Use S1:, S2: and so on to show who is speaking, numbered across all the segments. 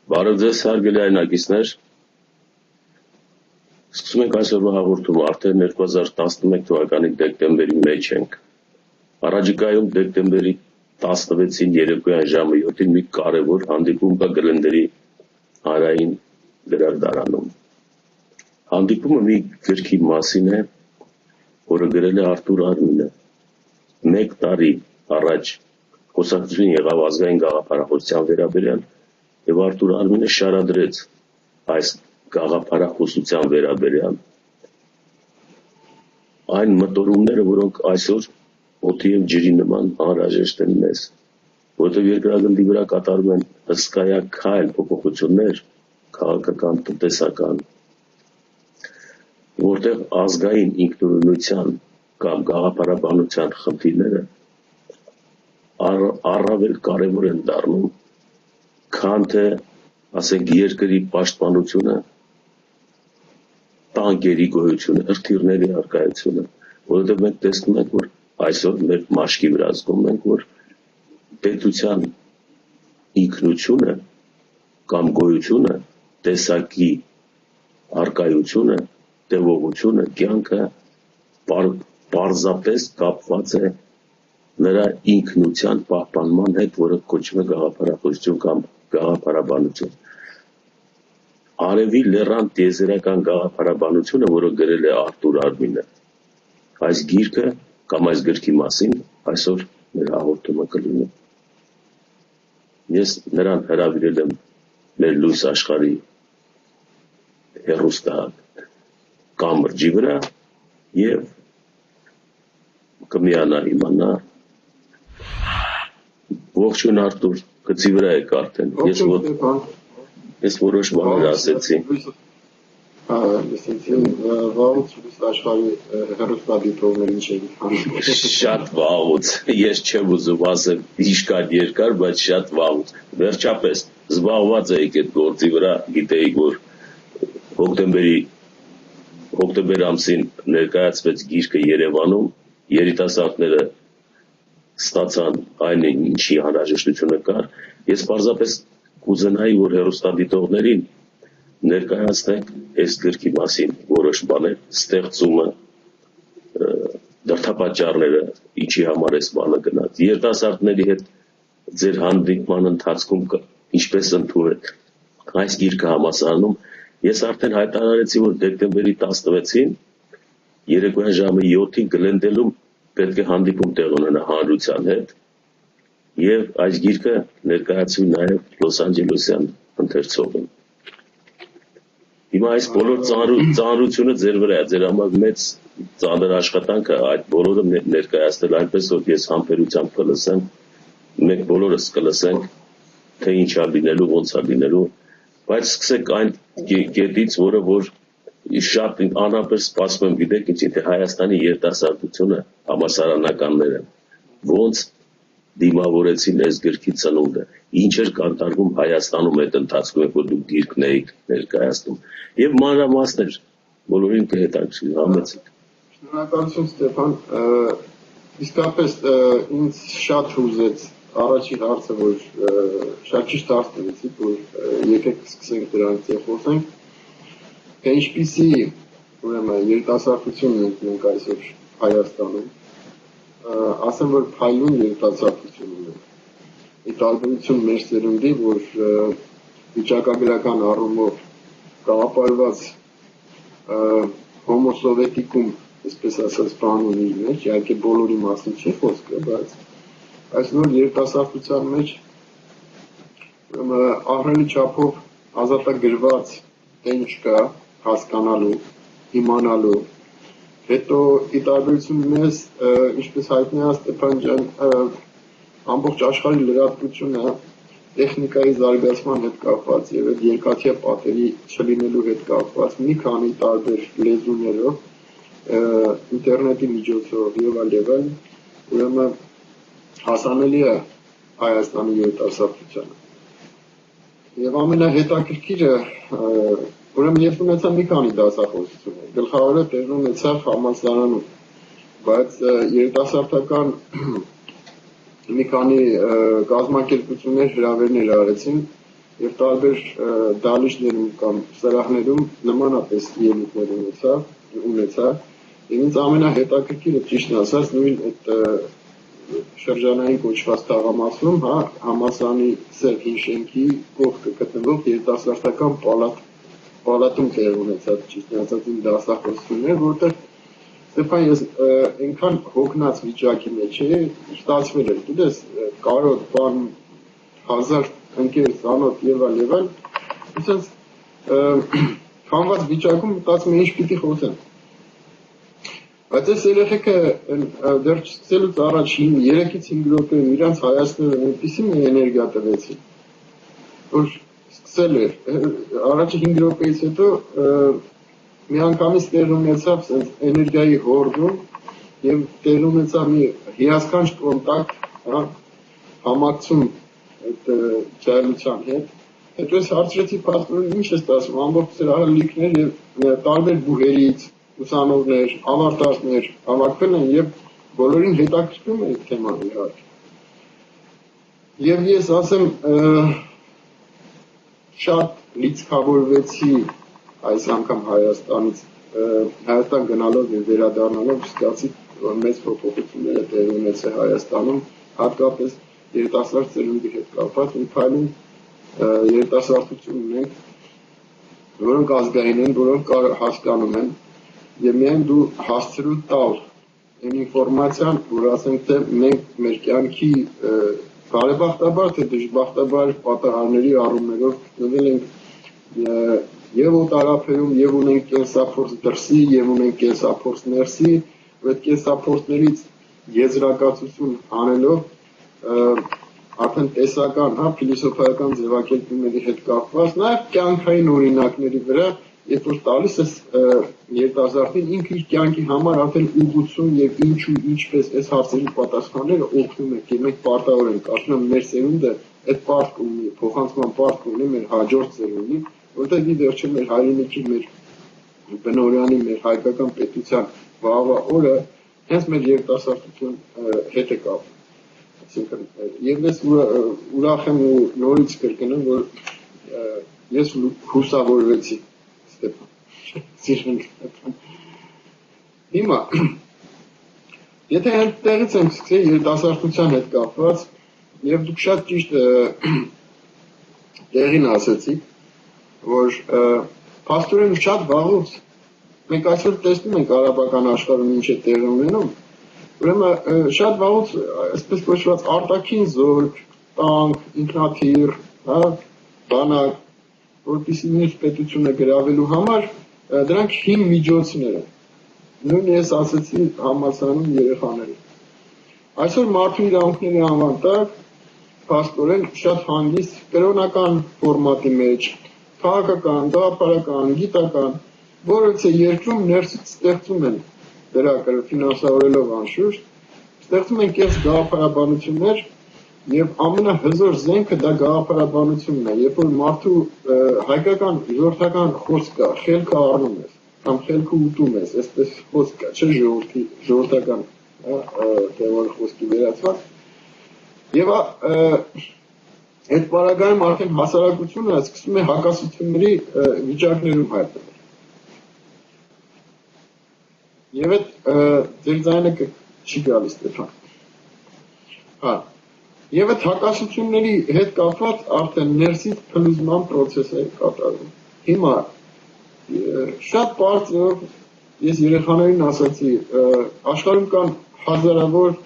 S1: Բարև ձեզ, հարգելի այնակիցներ, սկսում ենք այսօրվա հաղորդումը, արդեն 2011 թվականի դեկտեմբերի մեջ ենք։ Առաջիկայում դեկտեմբերի 16-ին երեկոյան ժամը 7-ին մի կարևոր հանդիպում կա Գրենդերի հանրային գրադարանում։ Հանդիպումը մի գրքի մասին է, որը գրել է Արթուր Արմինը։ 1 տարի առաջ խոսակցություն եղավ ազգային գաղափարախոսության վերաբերյալ, եւ Արթուր Արմինը շարադրեց այս գաղափարախոսության վերաբերյալ այն մտորումները, որոնք այսօր օդի եւ ջրի նման անհրաժեշտ են մեզ, որովհետեւ երկրագնդի վրա կատարում են հսկայաքայլ փոփոխություններ, քաղաքական, տնտեսական, որտեղ ազգային ինքնուրույնության կամ գաղափարաբանության խնդիրները առավել կարևոր են դառնում, քան թե, ասենք, երկրի պաշտպանությունը, տանկերի գոյությունը, հրթիռների առկայությունը, որովհետև մենք տեսնում ենք, որ այսօր մեր մաշկի վրա զգում ենք, որ պետության ինքնությունը կամ գոյությունը, տեսակի առկայությունը, տևողությունը, կյանքը պարզապես կապված է նրա ինքնության պահպանման հետ, որը կոչվում է գաղափարախոսություն կամ գաղափարաբանություն։ Արևի լեռան տիեզերական գաղափարաբանությունը, որը գրել է Արթուր Արմինը, այս գիրքը կամ այս գրքի մասին այսօր մեր հաղորդումը կլինի։ Ես նրան հրավիրել եմ մեր լույս աշխարհի հեռուստա կամրջի վրա եւ կմիանա իմանա։ Ողջույն Արթուր, գծի վրա եք արդեն։ Ես որոշ բաներ ասեցի։
S2: Վաղուց աշխարհի հեռուստադիտողներին չէի։
S1: Շատ վաղուց, ես չեմ ուզում ասել ինչքան երկար, բայց շատ վաղուց։ Վերջապես զբաղված եք այդ գործի վրա, գիտեիք, որ հոկտեմբեր ամսին ներկայացվեց գիրքը Երևանում, երիտասարդները ստացան այն ինչի անհրաժեշտությունը կար։ Ես պարզապես կուզենայի, որ հեռուստադիտողներին ներկայացնենք այս գրքի մասին որոշ բաներ, ստեղծումը, դրդապատճառները, ինչի համար այս բանը գնաց։ Երիտասարդների հետ ձեր հանդիպման ընթացքում ինչպես ընդունեք այս գիրքը համալսարանում, ես արդեն հայտարարեցի, որ դեկտեմբերի 16-ին երեկոյան ժամը 7-ին Գլենդելում պետք է հանդիպում տեղ ունենա հանրության հետ եւ այս գիրքը ներկայացվի նաեւ Լոս Անջելեսյան ընթերցողին։ Հիմա այս բոլոր ծանրությունը ձեր վրա է, ձեր համար մեծ ծանր աշխատանք է այդ բոլորը ներկայացնել այնպես, որ ես համբերությամբ կլսեմ, մենք բոլորս կլսենք, թե ինչ է լինելու, ոնց է լինելու, բայց սկսենք այն կետից, որը որ շատ անհապեր սպասում եմ, գիտեք ինչ, թե Հայաստանի երիտասարդությունը, համալսարանականները ոնց դիմավորեցին այս գրքի ծնունդը, ինչ էր կատարվում Հայաստանում այդ ընթացքում, որ դուք գիրքն էիք ներկայացնում, եւ մանրամասներ բոլորին կհետաքրքրի, համեցեք։
S2: Շնորհակալություն Ստեփան, իսկապես ինձ շատ հուզեց առաջին հարցը, որ շատ ճիշտ հարց տվեցիք, որ եկեք սկսենք դրանից եւ խոսենք, թե ինչպիսի ուրեմն երիտասարդություն մենք այսօր Հայաստանում, ասեմ, որ փայլուն երիտասարդություն ունենք։ Ի տարբերություն մեր սերնդի, որ վիճակագրական առումով կաղապարված հոմո սովետիկում, այսպես ասած, բան ունի իր մեջ, իհարկե բոլորի մասին չի խոսքը, բայց այս նոր երիտասարդության մեջ ահռելի չափով ազատագրված ինչ կա հասկանալու, իմանալու, հետո ի տարբերություն մեզ, ինչպես հայտնի է Ստեփան ջան, ամբողջ աշխարհի լրատվությունը տեխնիկայի զարգացման հետ կապված եւ այդ երկաթյա պատերի չլինելու հետ կապված մի քանի տարբեր լեզուներով, ինտերնետի միջոցով եւ այլն, ուրեմն հասանելի է Հայաստանի երիտասարդությանը։ Եվ ամենահետաքրքիրը, ուրեմն ես ունեցա մի քանի դասախոսություններ, գլխավորը տեղի ունեցավ համալսարանում, բայց երիտասարդական մի քանի կազմակերպություններ հրավերներ արեցին եւ տարբեր դալիճներում կամ սրահներում նմանապես ելույթներ ունեցա եւ ինձ ամենահետաքրքիրը ճիշտն ասած նույն այդ շրջանային կոչված թաղամասում, հա, համալսարանի սերտ շենքի կողքը գտնվող երիտասարդական պալատում տեղ ունեցած ճիշտն ասած իմ դասախոսություններ, որտեղ Ստեփան ես այնքան հոգնած վիճակի մեջ էի, ստացվել էր, դες կարոտ, բան, հազար ընկեր, ծանոթ եւ այլ, ասես խանված վիճակում մտածում եմ ինչ պիտի խոսեմ։ Բայց այս երեխեքը դեռ սկսելուց առաջ 3-ից 5 րոպեում իրանց հայացքները այնպիսի մի էներգիա տվեցին, որ սկսել էր առաջի 5 րոպեից հետո մի անգամից տեղ ունեցավ էներգիայի հորդում եւ տեղ ունեցավ մի հիասքանչ կոնտակտ, հա, համակցում այդ ջայլության հետ։ Հետո ես հարցրեցի փաստորեն ինչ է ստացվում, ամբողջ սրահը լիքներ եւ տարբեր բուհերից ուսանողներ, ավարտածներ հավաքվել են եւ բոլորին հետաքրքրում է այդ թեման իհարկե։ Եվ ես ասեմ շատ լիցքավորվեցի այս անգամ Հայաստան գնալով եւ վերադառնալով զգացի, որ մեծ փոփոխություններ տեղի ունեցել Հայաստանում, հատկապես երիտասարդ ծերունի հետ կապված մի փայլուն երիտասարդություն ունենք, որոնք ազգային են, որոնք հասկանում են եւ միայն դու հասցրու տալ այն ինֆորմացիան, որ ասենք թե մենք մեր կյանքի բարեբախտաբար թե դժբախտաբար պատահարների առումներով գտնվել ենք եւ օտարափերում եւ ունենք կենսափորձ դրսի եւ ունենք կենսափորձ ներսի, այդ կենսափորձներից եզրակացություն անելով արդեն տեսական, հա, փիլիսոփայական ձևակերպումների հետ կապված, նաեւ կյանքային օրինակների վրա, երբ որ տալիս ես երիտասարդին ինքը իր կյանքի համար արդեն ուղղություն եւ ինչու ինչպես այս հարցերի պատասխանները օգնում են, եւ մենք պարտավոր ենք, ասում եմ, մեր սերունդը այդ պարտք ունի, փոխանցման պարտք ունի մեր հաջորդ սերունդին, որտեղ ի վերջո մեր հայրենիքի, մեր բնօրյանի, մեր հայկական պետության վաղվա օրը հենց մեր երիտասարդություն հետ է կապվում։ Այսինքն, եւ ես ուրախ եմ ու նորից կրկնեմ, որ ես հուսավորվեցի, Ստեփան։ Հիմա, եթե այդտեղից ենք սկսել երիտասարդության հետ կապված, եւ դուք շատ ճիշտ տեղին ասեցիք, որ փաստորեն շատ վաղուց մենք այսօր տեսնում ենք արաբական աշխարհում ինչ է տեղի ունենում, ուրեմն շատ վաղուց այսպես կոչված արտաքին զորք, տանկ, ինքնաթիռ, հա, բանակ, որպեսզի մյուս պետությունը գրավելու համար դրանք հին միջոցներ են։ Նույն ես ասեցի համալսարանում երեխաներին։ Այսօր մարդու իրավունքների անվան տակ փաստորեն շատ հանգիստ կրոնական ֆորմատի մեջ քաղաքական, գաղափարական, գիտական, որոնց երկրում ներսից ստեղծում են դրա ֆինանսավորելով անշուշտ, ստեղծում են կես գաղափարաբանություններ եւ ամենահզոր զենքը դա գաղափարաբանությունն է, երբ որ մարդու հայկական ժողովրդական խոսքը խելքը առնում ես, կամ խելքը ուտում ես, այսպես խոսքը, չէ ժողովրդական, թե որ խոսքի վերածված, եւ այդ պարագայում արդեն հասարակությունը սկսում է հակասությունների վիճակներում հայտնվել։ Եվ այդ ձեր ձայնը չի գալիս Ստեփան։ Հա։ Եվ այդ հակասությունների հետ կապված արդեն ներսից փլուզման process է կատարվում։ Հիմա շատ բարձր ես երեխաներին ասացի, աշխարհում կան հազարավոր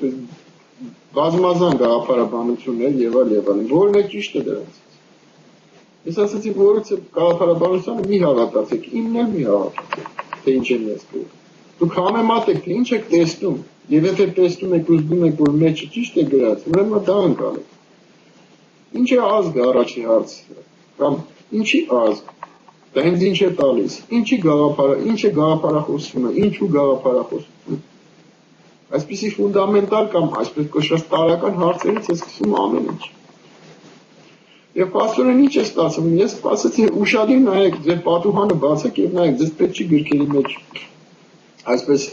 S2: բազմազան գաղափարաբանություններ եւ այլն, որն է ճիշտը դրանց։ Ես ասացի, որից գաղափարաբանությունը մի հավատացեք, իմն էլ մի հավատացեք, թե ինչ եմ ես говорю։ Դուք համեմատեք, թե ինչ եք տեսնում, եւ եթե տեսնում եք ու զգում եք, որ մեջը ճիշտ է գրած, ուրեմն դա անցալեք։ Ինչ է ազգը առաջի հարցը, կամ ինչի ազգ, դա ինձ ինչ է տալիս, ինչ է գաղափարախոսությունը, ինչու գաղափարախոսությունը։ Այսպիսի ֆունդամենտալ կամ այսպես կոչված տարրական հարցերից է սկսում ամեն ինչ։ Եվ փաստորեն ինչ է ստացվում, ես ասացի ուշադիր նայեք, ձեր պատուհանը բացեք եւ նայեք, ձեզ պետք չի գրքերի մեջ այսպես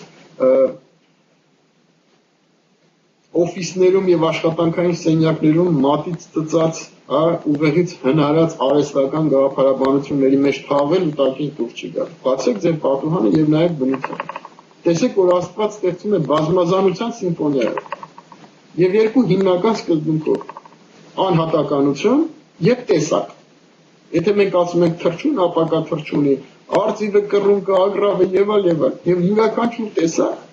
S2: օֆիսներում եւ աշխատանքային սենյակներում մատից ծծած, ուղեղից հնարած արհեստական գաղափարաբանությունների մեջ թաղել ու տակին դուրս չգալ։ Բացեք ձեր պատուհանը եւ նայեք բնությանը։ Տեսեք, որ Աստված ստեղծում է բազմազանության սիմֆոնիա եւ երկու հիմնական սկզբունքով՝ անհատականություն եւ տեսակ։ Եթե մենք ասում ենք թռչուն, ապա կա թռչունի արծիվը, կռունկը, ագռավը եւ այլ եւ յուրաքանչյուր տեսակ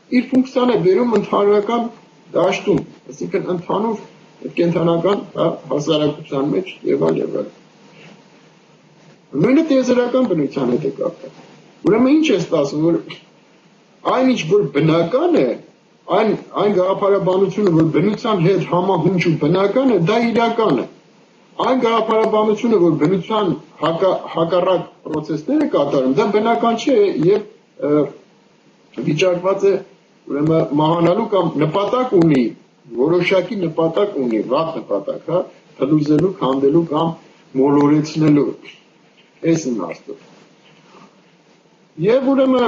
S2: իր ֆունկցիան է բերում ընդհանրական դաշտում, այսինքն ընդհանուր կենթանական հասարակության մեջ եւ այլ եւ այլ։ Նույնը տիեզերական բնության հետ է կապված։ Ուրեմն ինչ է ստացվում, որ այնինչ որ բնական է, այն գաղափարաբանությունը, որ բնության հետ համահունչ ու բնական է, դա իրական է։ Այն գաղափարաբանությունը, որ բնության հակառակ պրոցեսներ է կատարում, դա բնական չէ եւ վիճակված է ուրեմն մահանալու կամ նպատակ ունի, որոշակի նպատակ ունի, վատ նպատակ, փլուզելու, քանդելու կամ մոլորեցնելու։ Այս իմաստով։ Եվ ուրեմն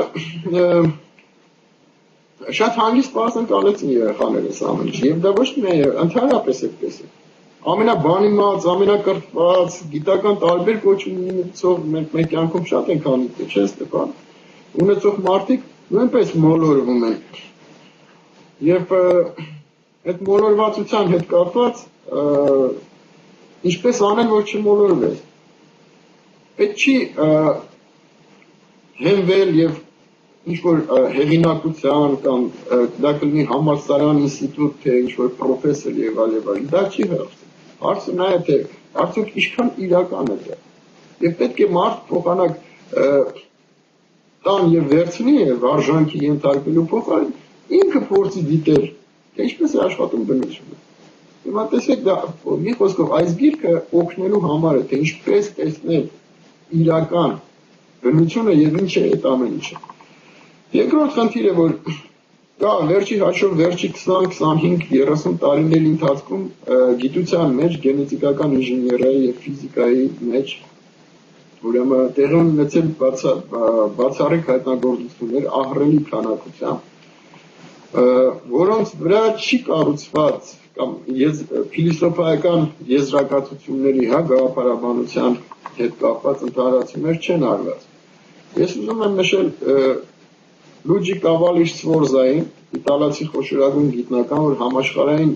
S2: շատ հանգիստ պարզանքալեցին երեխաներս ամեն ինչ, եւ դա ոչ միայն ընդհանրապես այդպես է։ Ամենաբանիմաց, ամենակրթված, գիտական տարբեր կոչում ունեցող մեր կյանքում շատ են քանի, չէ՞ Ստեփան, ունեցող մարդիկ նույնպես մոլորվում են։ Եվ այդ մոլորվածության հետ կապված ինչպես անել, որ չմոլորվես։ Պետք չի հենվել եւ ինչ-որ հեղինակության կամ դա կլինի համալսարան, ինստիտուտ, թե ինչ-որ պրոֆեսոր եւ այլ, դա չի հարցը։ Հարցը նա է, թե արդյոք ինչքան իրական է դա։ Եվ պետք է մարդ փոխանակ տան եւ վերցնի վարժանքի ենթարկելու փոխարեն ինքը փորձի դիտել, թե ինչպես է աշխատում բնությունը։ Հիմա տեսեք, դա մի խոսքով այս գիրքը օգնելու համար է, թե ինչպես տեսնել իրական բնությունը եւ ինչ է այդ ամեն ինչը։ Երկրորդ խնդիրը, որ կա վերջի հաշվով վերջի 20-25-30 տարիների ընթացքում գիտության մեջ, գենետիկական ինժեներիայի եւ ֆիզիկայի մեջ ուրեմն տեղի ունեցել բացառիկ հայտնագործություններ ահռելի քանակությամբ, որոնց վրա չի կառուցված կամ փիլիսոփայական եզրակացությունների, գաղափարաբանության հետ կապված ընդհանրացումներ չեն արված։ Ես ուզում եմ նշել Լուջի Կավալի Սֆորզային, իտալացի խոշորագույն գիտնական, որ համաշխարհային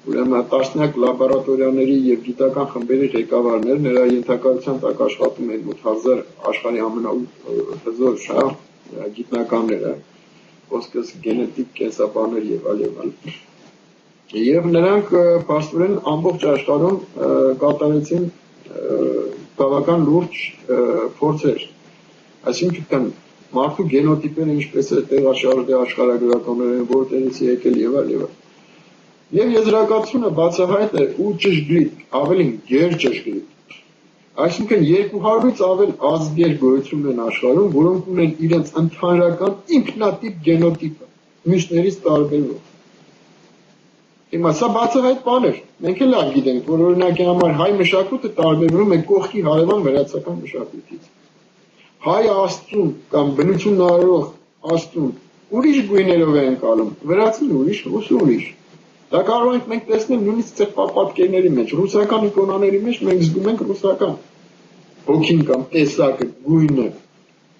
S2: ուրեմն տասնյակ լաբորատորիաների եւ գիտական խմբերի ղեկավարն էր, նրա ենթակայության տակ աշխատում էր մոտ 1000 աշխարհի ամենահզոր գիտնականները, ոսկս գենետիկ կենսաբաններ եւ այլ։ Եվ նրանք փաստորեն ամբողջ աշխարհում կատարեցին բավական լուրջ փորձեր, այսինքն մարդու գենոտիպերը ինչպես է տեղաշարժ աշխարհագրականորեն որտեղից է եկել եւ այլ։ Եվ եզրակացությունը բացահայտ է ու ճշգրիտ, ավելին գերճշգրիտ։ Այսինքն 200-ից ավել ազգեր գոյություն են աշխարհում, որոնք ունեն իրենց ընդհանրական ինքնատիպ գենոտիպը, մյուսներից տարբերվող։ Հիմա սա բացահայտ բան է։ Մենք էլ լավ գիտենք, որ օրինակի համար հայ մշակույթը տարբերվում է կողքի հարևան վրացական մշակույթից։ Հայ աստծուն կամ բնությունն արող աստծուն ուրիշ գույներով է ընկալում, վրացին ուրիշ, ռուսը ուրիշ։ Դա կարող ենք մենք տեսնել նույնիսկ ծխպապատկերների մեջ, ռուսական իկոնաների մեջ մենք զգում ենք ռուսական հոգին կամ տեսակը, գույնը,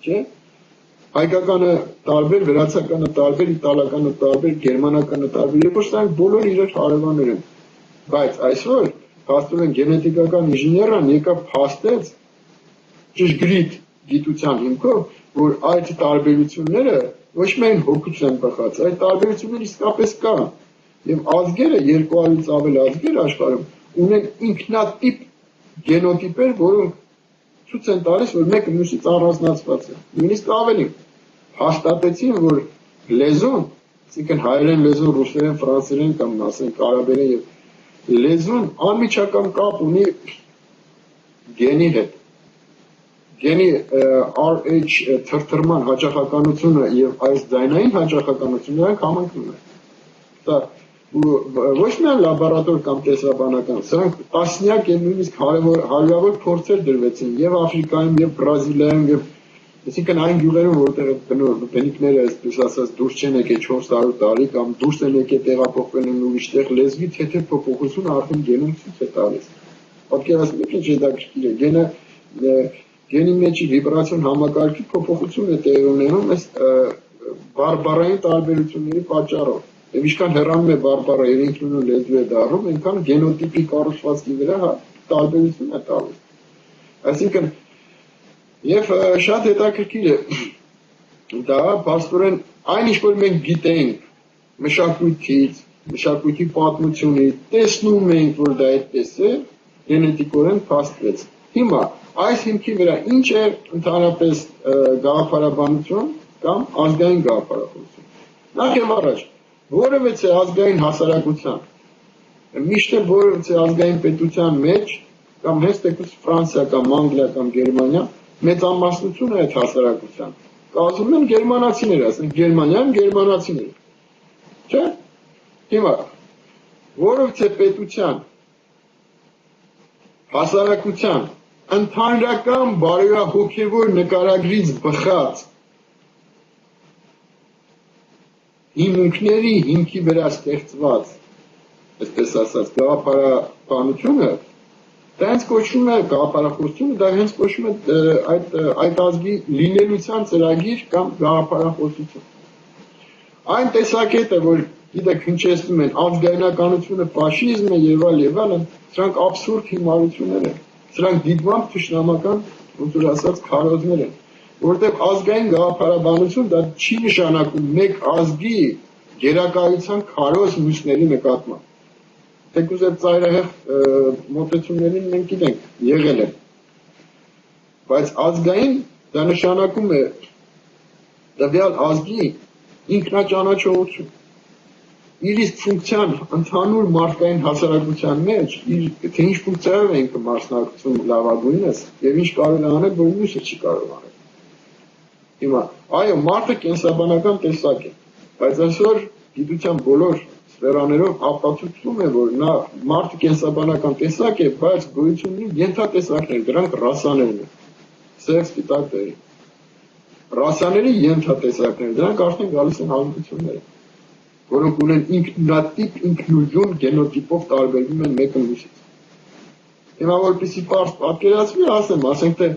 S2: չէ՞։ Հայկականը տարբեր, վրացականը տարբեր, իտալականը տարբեր, գերմանականը տարբեր, երբ որ սրանք բոլորը իրար հարևաններ են։ Բայց այսօր փաստորեն գենետիկական ինժեներան եկավ փաստեց ճշգրիտ գիտության հիմքով, որ այդ տարբերությունները ոչ միայն հոգուց են բխած, այդ տարբերությունները իսկապես կան։ Եվ ազգերը, 200-ից ավել ազգեր աշխարհում ունեն ինքնատիպ գենոտիպեր, որոնք ցույց են տալիս, որ մեկը մյուսից առանձնացված է։ Նույնիսկ ավելին հաստատեցին, որ լեզուն, այսինքն հայերեն լեզուն, ռուսերեն, ֆրանսերեն կամ ասենք արաբերեն եւ լեզուն անմիջական կապ ունի գենի հետ։ Գենի RH թրթռման հաճախականությունը եւ այս ձայնային հաճախականությունը նրանք համընկնում են։ Դա ոչ միայն լաբորատոր կամ տեսաբանական, սրանք տասնյակ եւ նույնիսկ հարյուրավոր փորձեր դրվեցին եւ Աֆրիկայում եւ Բրազիլիայում եւ Այսինքն այն գյուղերում, որտեղ բնիկները, այսպես ասած, դուրս չեն եկել 400 տարի կամ դուրս են եկել տեղափոխվել են ուրիշ տեղ, լեզվի թեթև փոփոխությունը արդեն գենում ցույց է տալիս։ Պատկերացնեք ինչ հետաքրքիր է, գենի մեջի վիբրացիոն համակարգի փոփոխություն է տեղի ունենում այս բարբառային տարբերությունների պատճառով։ Եվ ինչքան հեռանում է բարբառը եւ ինքնուրույն լեզու է դառնում, այնքան գենոտիպի կառուցվածքի վրա տարբերություն է տալիս։ Այսինքն եւ շատ հետաքրքիր է դա փաստորեն այն ինչ որ մենք գիտենք մշակույթից, մշակույթի պատմությունից, տեսնում ենք որ դա այդպես է, գենետիկորեն փաստվեց։ Հիմա այս հիմքի վրա ինչ է ընդհանրապես գաղափարաբանություն կամ ազգային գաղափարախոսություն։ Նախ եւ առաջ որևէ ազգային հասարակության միշտ որևէ ազգային պետության մեջ կամ հենց թեկուզ Ֆրանսիա կամ Անգլիա կամ Գերմանիա մեծամասնությունը այդ հասարակության կազմում են գերմանացիներ, ասենք Գերմանիայում գերմանացիներ։ Չէ՞։ Հիմա որևէ պետության հասարակության ընդհանրական բարոյահոգևոր նկարագրից բխած հիմունքների հիմքի վրա ստեղծված, այսպես ասած, գաղափարաբանությունը, դա հենց կոչվում է գաղափարախոսությունը, դա հենց կոչվում է այդ ազգի լինելության ծրագիր կամ գաղափարախոսություն։ Այն տեսակետը, որ գիտեք հնչեցնում են ազգայնականությունը, ֆաշիզմը եւ այլն, սրանք абսուրդ հիմարություններ են։ Սրանք դիտմամբ թշնամական, ոնց որ ասած, քարոզներ են, որտեղ ազգային գաղափարաբանություն դա չի նշանակում մեկ ազգի գերակայության քարոզ մյուսների նկատմամբ։ Թեկուզ այդ ծայրահեղ մոտեցումներին մենք գիտենք, եղել են։ Բայց ազգային դա նշանակում է տվյալ ազգի ինքնաճանաչողություն։ Իր իսկ ֆունկցիան ընդհանուր մարդկային հասարակության մեջ, թե ինչ ֆունկցիայով է ինքը մասնակցում լավագույնս եւ ինչ կարող է անել, որ մյուսը չի կարող անել։ Հիմա, այո, մարդը կենսաբանական տեսակ է, բայց այսօր գիտության բոլոր սֆերաներով ապացուցվում է, որ նա մարդը կենսաբանական տեսակ է, բայց գոյություն ունի ենթատեսակներ, դրանք ռասաներն են, սև սպիտակ դերի։ Ռասաների ենթատեսակներ, դրանք արդեն գալիս են հավանությունները, որոնք ունեն ինքնատիպ, ինքնուրույն գենոտիպով տարբերվում են մեկը մյուսից։ Հիմա որպեսզի պատկերացվի, ասենք թե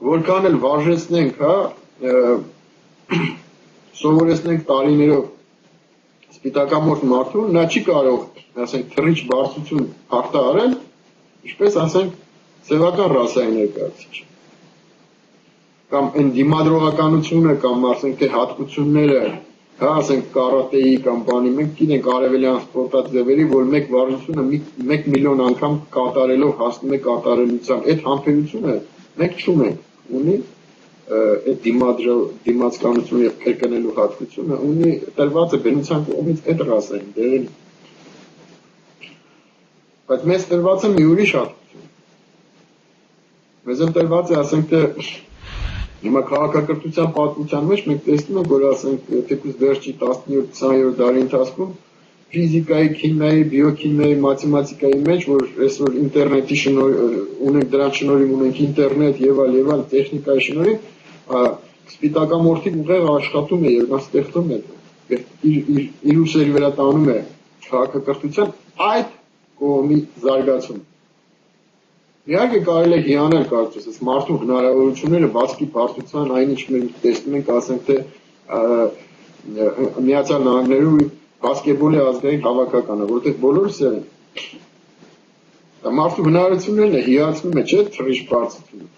S2: որքան էլ վարժեցնենք, սովորեցնենք տարիներով սպիտակամորթ մարդուն, նա չի կարող, ասենք, թռիչ բարձություն հաղթահարել, ինչպես ասենք, սևական ռասայի ներկայացուցիչ։ Կամ այն դիմադրողականությունը, կամ ասենք թե հատկությունները, ասենք կարատեի կամ բանի, մենք գիտենք արևելյան սպորտաձևերի, որ մեկ վարժությունը 1 միլիոն անգամ կատարելով հասնում է կատարելության, այդ համբերությունը մենք չունենք, ունի այդ դիմացկանությունը եւ կրկնելու հատկությունը ունի տրված է բնության կողմից այդ ռասային դերին։ Բայց մեզ տրված է մի ուրիշ հատկություն։ Մեզ տրված է, ասենք թե հիմա քաղաքակրթության պատմության մեջ մենք տեսնում ենք, որ ասենք թեկուզ վերջի 17-20-րդ դարի ընթացքում ֆիզիկայի, քիմիայի, բիոքիմիայի, մաթեմատիկայի մեջ, որ այսօր ինտերնետի ունենք, դրան շնորհիվ ունենք ինտերնետ եւ այլ տեխնիկայի շնորհիվ, սպիտակամորթի ուղեղը աշխատում է եւ նա ստեղծում է իր ուսերի վրա տանում է քաղաքակրթության այդ կողմի զարգացում։ Իհարկե կարելի է հիանալ կարծես, այս մարդու հնարավորությունները բացքի բարդության այն ինչ մենք տեսնում ենք, ասենք թե Միացյալ Նահանգներում բասկետբոլի ազգային հավաքականը, որտեղ բոլորը սեր են։ Մարդու հնարավորություններն է հիացնում է, չէ՞, թռիչ բարձրությունը։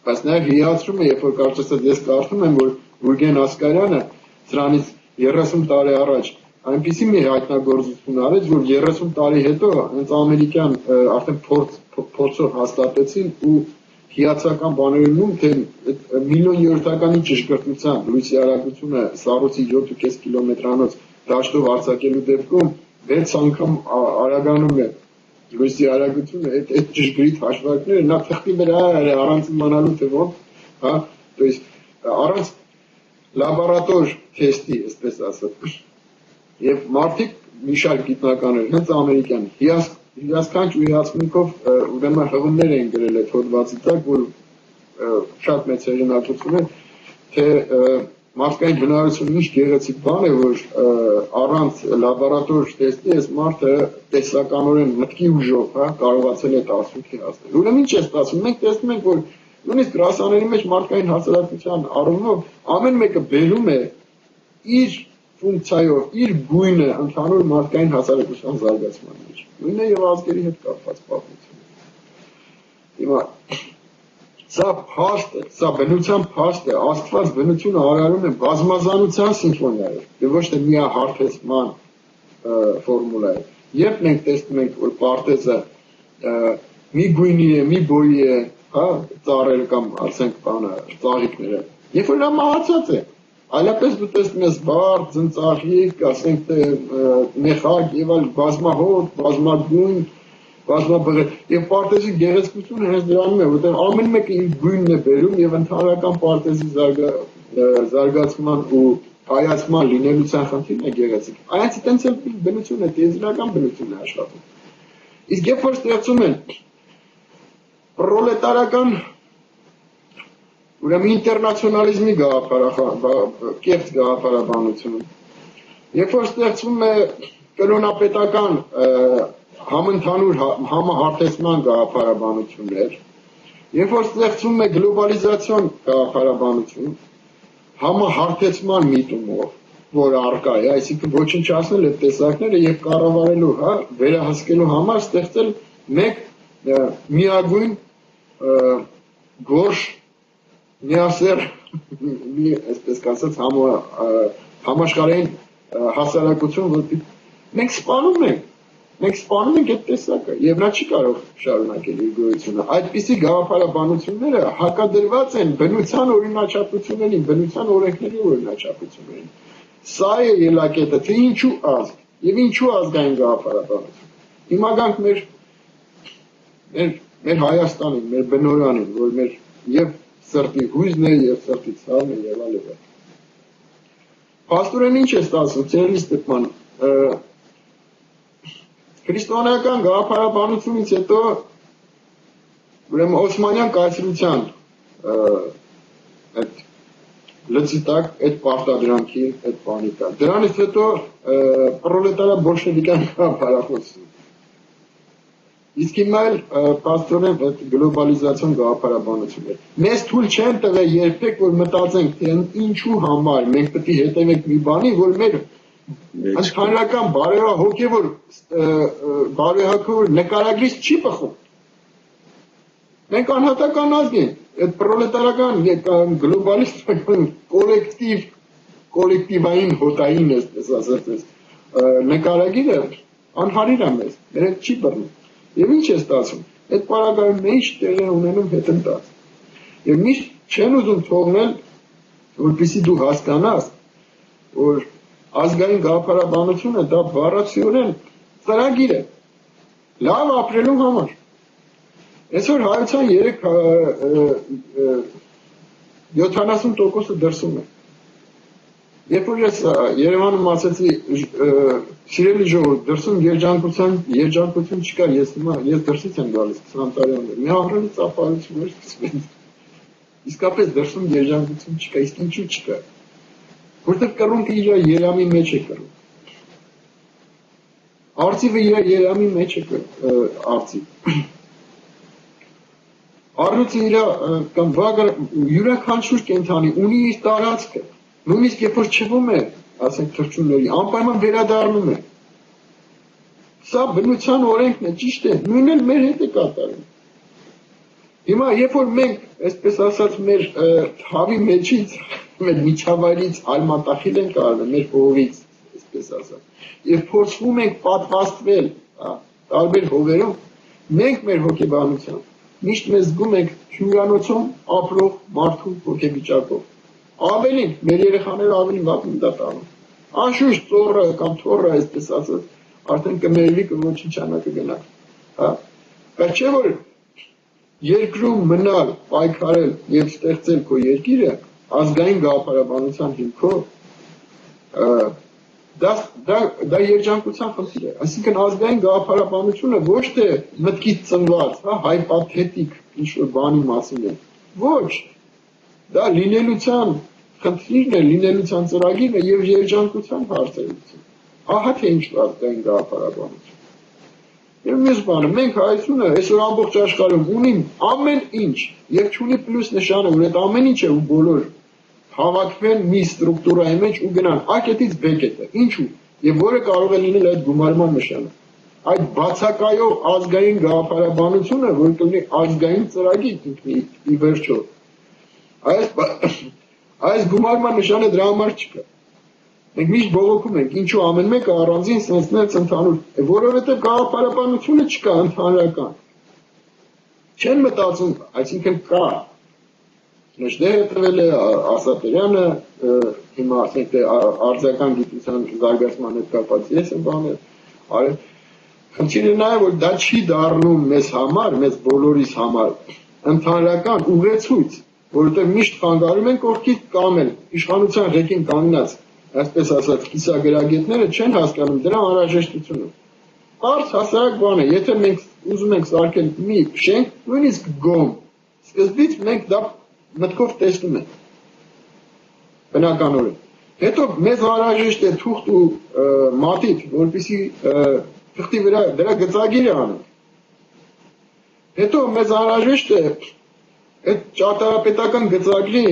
S2: Բայց նաև հիացում է, երբ որ կարծես ես կարդում եմ, որ Գուրգեն Ասկարյանը սրանից 30 տարի առաջ այնպիսի մի հայտնագործություն արեց, որ 30 տարի հետո հենց ամերիկյան արդեն փորձով հաստատեցին ու հիացական բաներում թե միլիոն երթականի ճշգրտությամբ լույսի արագությունը սառույցի 7.5 կիլոմետրանոց դաշտով արձակելու դեպքում 6 անգամ արագանում է լույսի արագությունը, այդ ճշգրիտ հաշվարկները նա թղթի վրա է առանց իմանալու թե ոնց, то есть առանց լաբորատոր թեստի, այսպես ասած։ Եվ մարդիկ մի շարք գիտնականներ, հենց ամերիկյան հիասքանչ ու հիացմունքով ուրեմն հղումներ էին գրել այդ հոդվածի տակ, որ շատ մեծ հեղինակություն է, թե մարդկային բնավորությունը ինչ գեղեցիկ բան է, որ առանց լաբորատոր տեստի այս մարդը տեսականորեն մտքի ուժով կարողացել է արդյունքի հասնել։ Ուրեմն ինչ է ստացվում, մենք տեսնում ենք, որ նույնիսկ գրասաների մեջ մարդկային հասարակության առումով ամեն մեկը բերում է իր ֆունկցիայով, իր գույնը ընդհանուր մարդկային հասարակության զարգացման մեջ։ Նույնն է եւ ազգերի հետ կապված պատմությունը։ Հիմա սա փաստ է, սա բնության փաստ է, Աստված բնությունը արարում է բազմազանության սիմֆոնիայով, եւ ոչ թե միահարթեցման ֆորմուլայով։ Երբ մենք տեսնում ենք, որ պարտեզը մի գույնի է, մի բոյի է, ծառերը կամ ասենք բանը, ծաղիկները, երբ որ նա մահացած է, այլապես դու տեսնում ես բարդ, ձնծաղիկ, ասենք թե մեխակ եւ այլ բազմահոտ, բազմագույն, բազմաբղետ, եւ պարտեզի գեղեցկությունը հենց դրանում է, որտեղ ամեն մեկը իր գույնն է բերում եւ ընդհանրական պարտեզի զարգացման ու կայացման լինելության խնդիրն է գեղեցիկ։ Այնց տենց էլ բնություն է, տիեզերական բնություն է աշխատում։ Իսկ երբ որ ստեղծում են պրոլետարական ուրեմն ինտերնացիոնալիզմի կեղծ գաղափարաբանություն, երբ որ ստեղծվում է կրոնապետական համընդհանուր համահարթեցման գաղափարաբանություններ, երբ որ ստեղծվում է գլոբալիզացիոն գաղափարաբանություն, համահարթեցման միտումով, որ առկա է, այսինքն ոչնչացնել այդ տեսակները եւ կառավարելու, վերահսկելու համար ստեղծել մեկ միագույն գորշ միասեռ այսպես կասած համաշխարհային հասարակություն, որ մենք սպանում ենք այդ տեսակը եւ նա չի կարող շարունակել իր գոյությունը։ Այդպիսի գաղափարաբանությունները հակադրված են բնության օրինաչափություններին, բնության օրենքների օրինաչափություններին։ Սա է ելակետը, թե ինչու ազգ եւ ինչու ազգային գաղափարաբանություն։ Հիմա գանք մեր Հայաստանին, մեր բնորանին, որ մեր եւ սրտի հույզն է եւ սրտի ցավն է եւ այլն։ Փաստորեն ինչ է ստացվում, ծերլի Ստեփան, քրիստոնեական գաղափարաբանությունից հետո ուրեմն Օսմանյան կայսրության այդ լծիտակ, այդ պարտադրանքի, այդ բանի տակ։ Դրանից հետո պրոլետարա բոլշևիկյան գաղափարախոսություն։ Իսկ հիմա էլ փաստորեն այդ գլոբալիզացիոն գաղափարաբանությունն է։ Մեզ թույլ չեն տվել երբեք, որ մտածենք, թե ինչու համար մենք պետք է հետևենք մի բանի, որ մեր ընդհանրական բարոյահոգեվոր նկարագրից չի բխում։ Մենք անհատական ազգ ենք, այդ պրոլետարական գլոբալիստական կոլեկտիվային հոտային այսպես ասած նկարագիրը անհարիր է մեզ, մեր հետ չի բռնում։ Եվ ինչ է ստացվում, այդ պարագայում մեջ տեղ է ունենում հետընթաց։ Եվ միշտ չեն ուզում թողնել, որպեսզի դու հասկանաս, որ ազգային գաղափարաբանությունը դա բառացիորեն ծրագիր է, լավ ապրելու համար։ Այսօր հայության 70% դրսում է։ Երբ որ ես Երևանում ասեցի սիրելի ժողովուրդ, դրսում երջանկություն չկար, ես դրսից եմ գալիս 20 տարի անց, մի ահռելի ծափարություններ սկսվեց։ Իսկապես դրսում երջանկություն չկա, իսկ ինչու չկա։ Որտեղ կռունկը իր երամի մեջ է կռում։ Արծիվը իր երամի մեջ է արծիվ։ Առյուծը իր կամ վագը յուրաքանչյուր կենդանի ունի իր տարածքը։ Նույնիսկ երբ որ չվում է, ասենք թռչունների, անպայման վերադառնում է։ Սա բնության օրենքն է, ճիշտ է, նույնն էլ մեր հետ է կատարում։ Հիմա երբ որ մենք, այսպես ասած, մեր հավի մեջից, մեր միջավայրից ալմատախիլ ենք արվում, մեր հողից, այսպես ասած, եւ փորձվում ենք պատվաստվել տարբեր հողերում, մենք մեր հոգեբանությամբ միշտ մեզ զգում ենք հյուրանոցում ապրող մարդու հոգեվիճակով։ Ավելին, մեր երեխաները ավելի վատ են դա տանում։ Անշուշտ ծոռը կամ թոռը, այսպես ասած, արդեն կմերվի կոչնչանա կգնա։ Բայց չէ որ երկրում մնալ, պայքարել եւ ստեղծել քո երկիրը ազգային գաղափարաբանության հիմքով դա երջանկության խնդիր է։ Այսինքն ազգային գաղափարաբանությունը ոչ թե մտքից ծնված, հայ պաթետիկ ինչ-որ բանի մասին է։ Ոչ, Դա լինելության խնդիրն է, լինելության ծրագիրն է եւ երջանկության հարցերից։ Ահա թե ինչ ազգային գաղափարաբանություն։ Եվ մյուս բանը, մենք հայությունը այսօր ամբողջ աշխարհում ունի ամեն ինչ եւ չունի պլյուս նշանը, որ այդ ամեն ինչը ու բոլոր հավաքվեն մի ստրուկտուրայի մեջ ու գնան ակետից բեկետը։ Ինչու՞։ Եվ որը կարող է լինել այդ գումարման նշանը։ Այդ բացակայող ազգային գաղափարաբանությունը, որ կլինի ազգային ծրագիր ի վերջո։ Այս գումարման նշանը դրա համար չկա։ Մենք միշտ բողոքում ենք, ինչու ամեն մեկը առանձին սենսնեց ընդհանուր, որովհետև գաղափարաբանությունը չկա ընդհանրական։ Չեն մտածում, այսինքն կա։ Նժդեհը տվել է, Ասատերյանը, հիմա ասենք թե արձական գիտության զարգացման հետ կապված ես եմ բաներ, խնդիրը նա է, որ դա չի դառնում մեզ համար, մեզ բոլորիս համար ընդհանրական ուղեցույց, որովհետև միշտ խանգարում են կողքից կամ էլ իշխանության ղեկին կանգնած, այսպես ասած, կիսագրագետները չեն հասկանում դրա անհրաժեշտությունը։ Պարզ հասարակ բան է, եթե մենք ուզում ենք սարքել մի շենք, նույնիսկ գոմ, սկզբից մենք դա մտքով տեսնում ենք, բնականորեն։ Հետո մեզ անհրաժեշտ է թուղթ ու մատիտ, որպեսզի թղթի վրա դրա գծագիրը անենք։ Հետո մեզ անհրաժեշտ է այդ ճարտարապետական գծագրի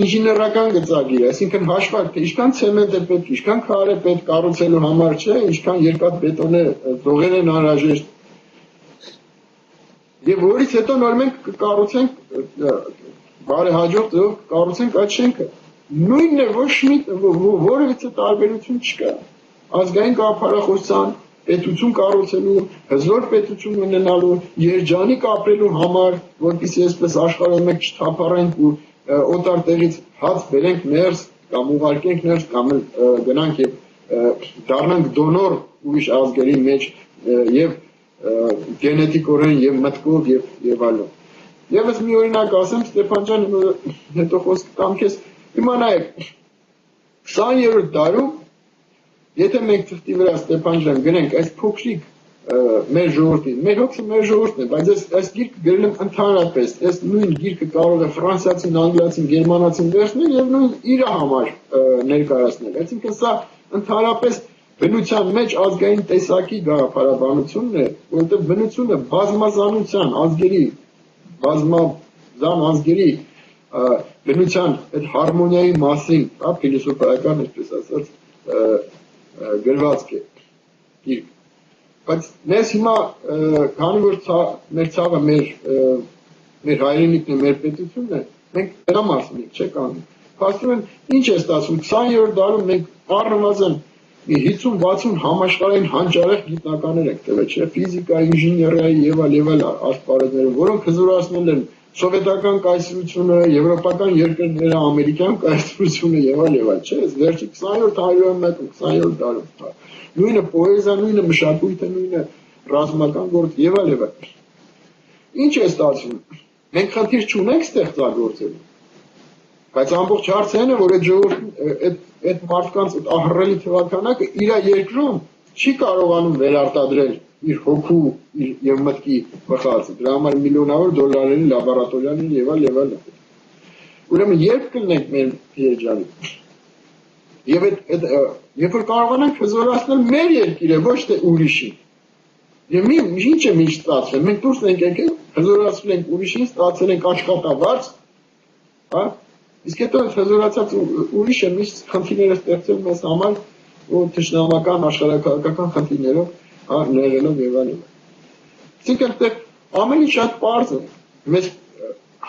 S2: ինժեներական գծագիրը, այսինքն հաշվարկ, թե ինչքան ցեմենտ է պետք, ինչքան քար է պետք կառուցելու համար, չէ, ինչքան երկաթ բետոն է, ձողեր են անհրաժեշտ։ Եվ որից հետո նոր մենք կկառուցենք բարեհաջող ձևով կառուցենք այդ շենքը։ Նույնն է, ոչ մի որևիցե տարբերություն չկա։ Ազգային գաղափարախոսության պետություն կառուցելու, հզոր պետություն ունենալու, երջանիկ ապրելու համար, որպեսզի այսպես աշխարհով մեկ չթափառենք ու օտար տեղից հաց բերենք ներս կամ ուղարկենք ներս կամ գնանք եւ դառնանք դոնոր ուրիշ ազգերի մեջ եւ գենետիկորեն եւ մտքով եւ այլն։ Եվս մի օրինակ ասեմ, Ստեփան ջան, հետո խոսքը տամ քեզ։ Հիմա նայեք 20-րդ դարում եթե մենք թղթի վրա Ստեփան ջան գնենք այս փոքրիկ մեր ժողովրդին, մեր հոգսը մեր ժողովուրդն է, բայց այս գիրքը գրել եմ ընդհանրապես, այս նույն գիրքը կարող է ֆրանսիացին, անգլիացին, գերմանացին վերցնել եւ նույն իր համար ներկայացնել։ Այսինքն սա ընդհանրապես բնության մեջ ազգային տեսակի գաղափարաբանությունն է, որովհետեւ բնությունը բազմազանության ազգերի, բազմազան ազգերի բնության այդ հարմոնիայի մասին, հա, ֆիլիսոփայական, այսպես ասած, գրվածք է գիրք։ Բայց մեզ հիմա քանի որ մեր ցավը մեր հայրենիքն է, մեր պետությունն է, մենք դրա մասին չենք կանգնում։ Փաստորեն ինչ է ստացվում 20-րդ դարում մենք առնվազն 50-60 համաշխարհային հանճարեղ գիտնականներ ենք տվել, չէ՞, ֆիզիկա, ինժեներիայի եւ այլ ասպարեզներում, որոնք հզորացնել են սովետական կայսրությունը, եվրոպական երկրները, ամերիկյան կայսրությունը եւ այլ, չէ՞, վերջի 20-րդ հարյուրում, 20-րդ դարում։ Նույնը պոեզիա, նույնը մշակույթը, նույնը ռազմական գործ եւ այլ։ Ինչ է ստացվում։ Մենք խնդիր չունենք ստեղծագործելու։ Բայց ամբողջ հարցը այն է, որ այդ ժողովուրդը այդ մարդկանց այդ ահռելի թվականակը իր երկրում չի կարողանում վերարտադրել իր հոգու եւ մտքի բխածը։ Դրա համար միլիոնավոր դոլարների լաբորատորիաներ եւ այլ։ Ուրեմն երբ կլինենք մեր երջանիկ։ Եվ երբ որ կարողանանք հզորացնել մեր երկիրը, ոչ թե ուրիշին։ Եվ ինչ է միշտ ստացվել, մենք դուրս ենք եկել, հզորացրել ենք ուրիշին, ստացել ենք աշխատավարձ, հա։ Իսկ հետո հզորացած ուրիշը միշտ խնդիրները ստեղծել մեզ համար ու թշնամական աշխարհակաղակական խնդիրներով, հա, ներելով եւ այլն։ Այսինքն դեռ ամեն ինչ շատ պարզ է։ Մեզ